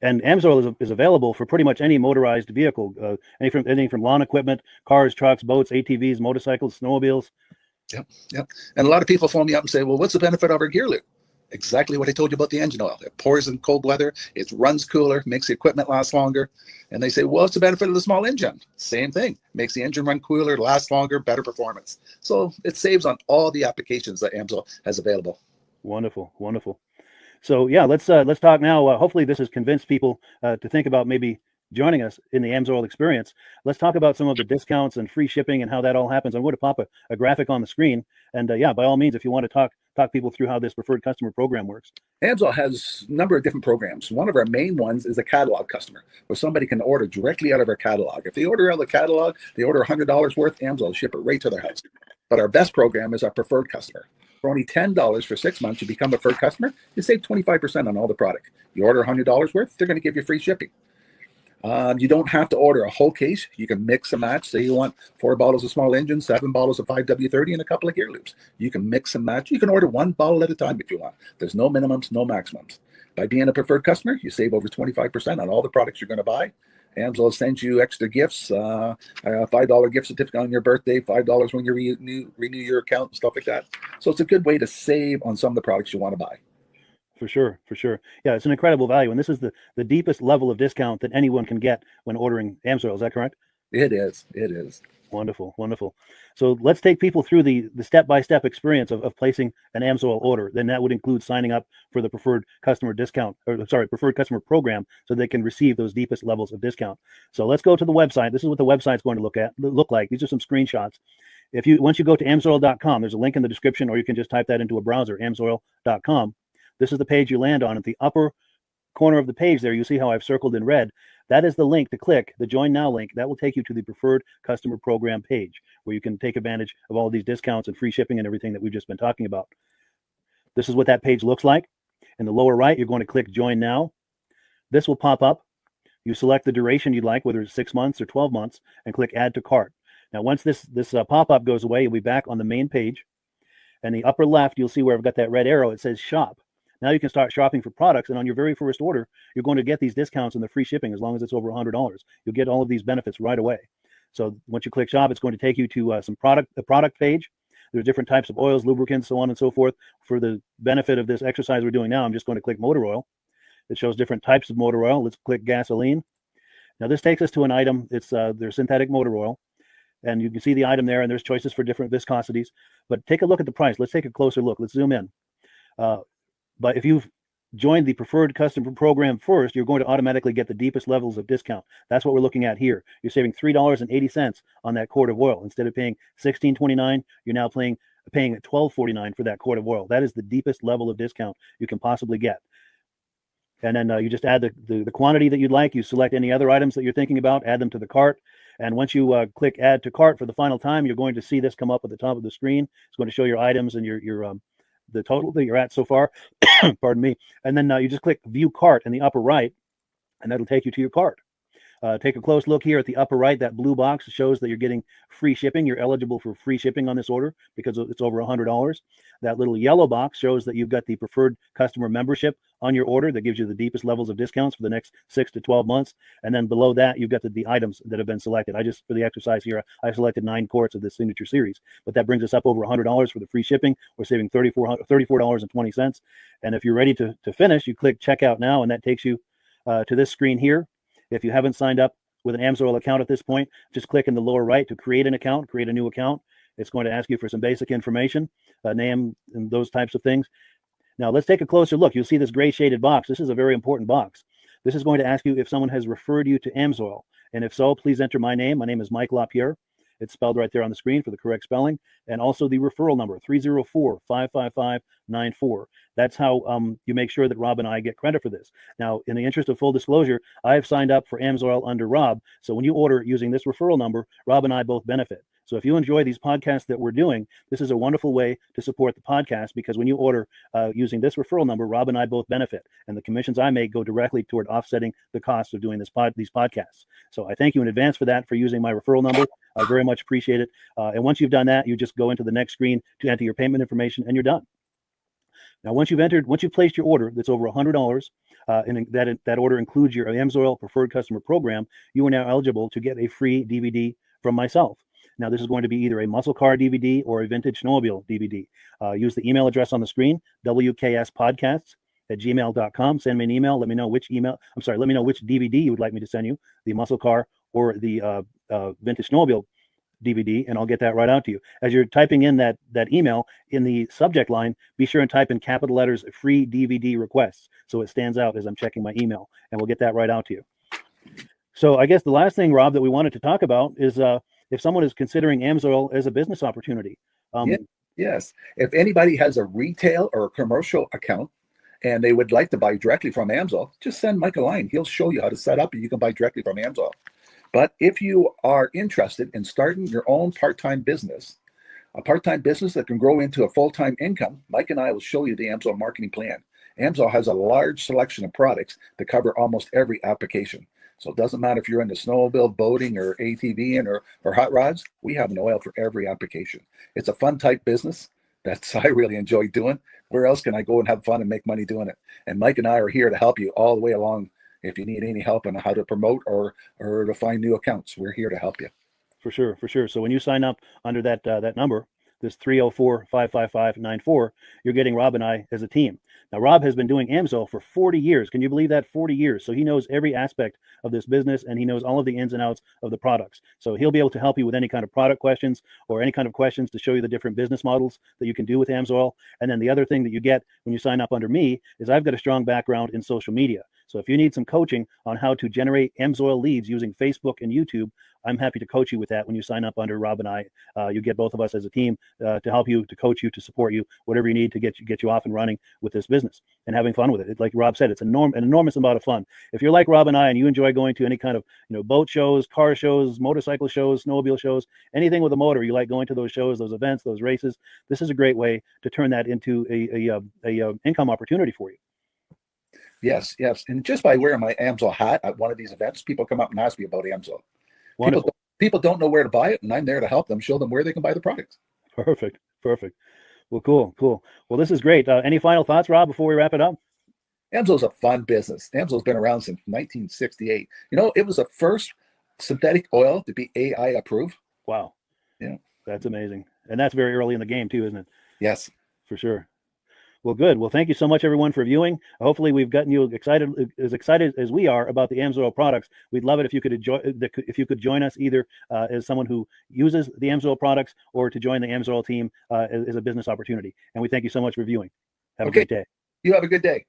And Amsoil is available for pretty much any motorized vehicle, anything from lawn equipment, cars, trucks, boats, ATVs, motorcycles, snowmobiles. Yep. And a lot of people phone me up and say, well, what's the benefit of our gear lube? Exactly what I told you about the engine oil. It pours in cold weather, it runs cooler, makes the equipment last longer. And they say, well, what's the benefit of the small engine? Same thing. Makes the engine run cooler, last longer, better performance. So it saves on all the applications that Amsoil has available. Wonderful, wonderful. So yeah, let's talk now. Hopefully this has convinced people to think about maybe joining us in the AMSOIL experience. Let's talk about some of the discounts and free shipping and how that all happens. I'm going to pop a graphic on the screen. And yeah, by all means, if you want to talk people through how this preferred customer program works. AMSOIL has a number of different programs. One of our main ones is a catalog customer, where somebody can order directly out of our catalog. If they order out of the catalog, they order $100 worth, AMSOIL will ship it right to their house. But our best program is our preferred customer. For only $10 for 6 months, you become a preferred customer, you save 25% on all the product. You order $100 worth, they're going to give you free shipping. You don't have to order a whole case. You can mix and match. Say you want 4 bottles of small engine, 7 bottles of 5W30, and a couple of gear loops. You can mix and match. You can order 1 bottle at a time if you want. There's no minimums, no maximums. By being a preferred customer, you save over 25% on all the products you're going to buy. AMSOIL sends you extra gifts, a $5 gift certificate on your birthday, $5 when you renew your account and stuff like that. So it's a good way to save on some of the products you want to buy. For sure. Yeah, it's an incredible value. And this is the deepest level of discount that anyone can get when ordering AMSOIL. Is that correct? It is. Wonderful. So let's take people through the step-by-step experience of placing an AMSOIL order. Then that would include signing up for the preferred customer preferred customer program, so they can receive those deepest levels of discount. So let's go to the website. This is what the website's going to look like. These are some screenshots. Once you go to amsoil.com, there's a link in the description, or you can just type that into a browser, amsoil.com. This is the page you land on. At the upper corner of the page there, you see how I've circled in red. That is the link to click, the Join Now link. That will take you to the Preferred Customer Program page, where you can take advantage of all of these discounts and free shipping and everything that we've just been talking about. This is what that page looks like. In the lower right, you're going to click Join Now. This will pop up. You select the duration you'd like, whether it's 6 months or 12 months, and click Add to Cart. Now, once this pop-up goes away, you'll be back on the main page. And the upper left, you'll see where I've got that red arrow. It says Shop. Now you can start shopping for products, and on your very first order, you're going to get these discounts and the free shipping as long as it's over $100. You'll get all of these benefits right away. So once you click Shop, it's going to take you to the product page. There's different types of oils, lubricants, so on and so forth. For the benefit of this exercise we're doing now, I'm just going to click motor oil. It shows different types of motor oil. Let's click gasoline. Now this takes us to an item. It's their synthetic motor oil. And you can see the item there, and there's choices for different viscosities. But take a look at the price. Let's take a closer look. Let's zoom in. But if you've joined the preferred customer program first, you're going to automatically get the deepest levels of discount. That's what we're looking at here. You're saving $3.80 on that quart of oil. Instead of paying $16.29, you're now paying $12.49 for that quart of oil. That is the deepest level of discount you can possibly get. And then you just add the quantity that you'd like. You select any other items that you're thinking about, add them to the cart. And once you click Add to Cart for the final time, you're going to see this come up at the top of the screen. It's going to show your items and your the total that you're at so far. Pardon me. And then you just click View Cart in the upper right, and that'll take you to your cart. Take a close look here at the upper right. That blue box shows that you're getting free shipping. You're eligible for free shipping on this order because it's over $100. That little yellow box shows that you've got the preferred customer membership on your order that gives you the deepest levels of discounts for the next 6 to 12 months. And then below that, you've got the items that have been selected. For the exercise here, I selected 9 quarts of this signature series, but that brings us up over $100 for the free shipping. We're saving $34.20. And if you're ready to finish, you click Checkout Now, and that takes you to this screen here. If you haven't signed up with an AMSOIL account at this point, just click in the lower right to create an account, create a new account. It's going to ask you for some basic information, name and those types of things. Now let's take a closer look. You'll see this gray shaded box. This is a very important box. This is going to ask you if someone has referred you to AMSOIL. And if so, please enter my name. My name is Mike LaPierre. It's spelled right there on the screen for the correct spelling. And also the referral number, 304-555-94. That's how you make sure that Rob and I get credit for this. Now, in the interest of full disclosure, I have signed up for AMSOIL under Rob. So when you order using this referral number, Rob and I both benefit. So if you enjoy these podcasts that we're doing, this is a wonderful way to support the podcast, because when you order using this referral number, Rob and I both benefit. And the commissions I make go directly toward offsetting the cost of doing these podcasts. So I thank you in advance for that, for using my referral number. I very much appreciate it. And once you've done that, you just go into the next screen to enter your payment information, and you're done. Now, once you've placed your order that's over $100, and that order includes your AMSOIL Preferred Customer Program, you are now eligible to get a free DVD from myself. Now, this is going to be either a muscle car DVD or a vintage snowmobile DVD. Use the email address on the screen, wkspodcasts@gmail.com. Send me an email. Let me know which DVD you would like me to send you, the muscle car or the vintage snowmobile DVD, and I'll get that right out to you. As you're typing in that email, in the subject line, be sure and type in capital letters, free DVD requests, so it stands out as I'm checking my email, and we'll get that right out to you. So I guess the last thing, Rob, that we wanted to talk about is if someone is considering AMSOIL as a business opportunity. Yes. If anybody has a retail or a commercial account and they would like to buy directly from AMSOIL, just send Mike a line. He'll show you how to set up and you can buy directly from AMSOIL. But if you are interested in starting your own part-time business, a part-time business that can grow into a full-time income, Mike and I will show you the AMSOIL marketing plan. AMSOIL has a large selection of products that cover almost every application. So it doesn't matter if you're into snowmobile, boating, or ATVing or hot rods, we have an oil for every application. It's a fun type business that's I really enjoy doing. Where else can I go and have fun and make money doing it? And Mike and I are here to help you all the way along. If you need any help on how to promote or to find new accounts, we're here to help you. For sure, for sure. So when you sign up under that that number, this 304-555-94, you're getting Rob and I as a team. Now, Rob has been doing AMSOIL for 40 years. Can you believe that? 40 years. So he knows every aspect of this business, and he knows all of the ins and outs of the products. So he'll be able to help you with any kind of product questions or any kind of questions to show you the different business models that you can do with AMSOIL. And then the other thing that you get when you sign up under me is I've got a strong background in social media. So if you need some coaching on how to generate AMSOIL leads using Facebook and YouTube, I'm happy to coach you with that when you sign up under Rob and I. You get both of us as a team to help you, to coach you, to support you, whatever you need to get you off and running with this business and having fun with it. Like Rob said, it's an enormous amount of fun. If you're like Rob and I and you enjoy going to any kind of boat shows, car shows, motorcycle shows, snowmobile shows, anything with a motor, you like going to those shows, those events, those races, this is a great way to turn that into a income opportunity for you. Yes. And just by wearing my AMSOIL hat at one of these events, people come up and ask me about AMSOIL. People don't know where to buy it, and I'm there to help them, show them where they can buy the products. Perfect. Well, cool. Well, this is great. Any final thoughts, Rob, before we wrap it up? AMSOIL's a fun business. AMSOIL's been around since 1968. It was the first synthetic oil to be AI approved. Wow. Yeah. That's amazing. And that's very early in the game too, isn't it? Yes. For sure. Well, good. Well, thank you so much, everyone, for viewing. Hopefully, we've gotten you excited as we are about the AMSOIL products. We'd love it if you could join us either as someone who uses the AMSOIL products or to join the AMSOIL team as a business opportunity. And we thank you so much for viewing. Have a great day. You have a good day.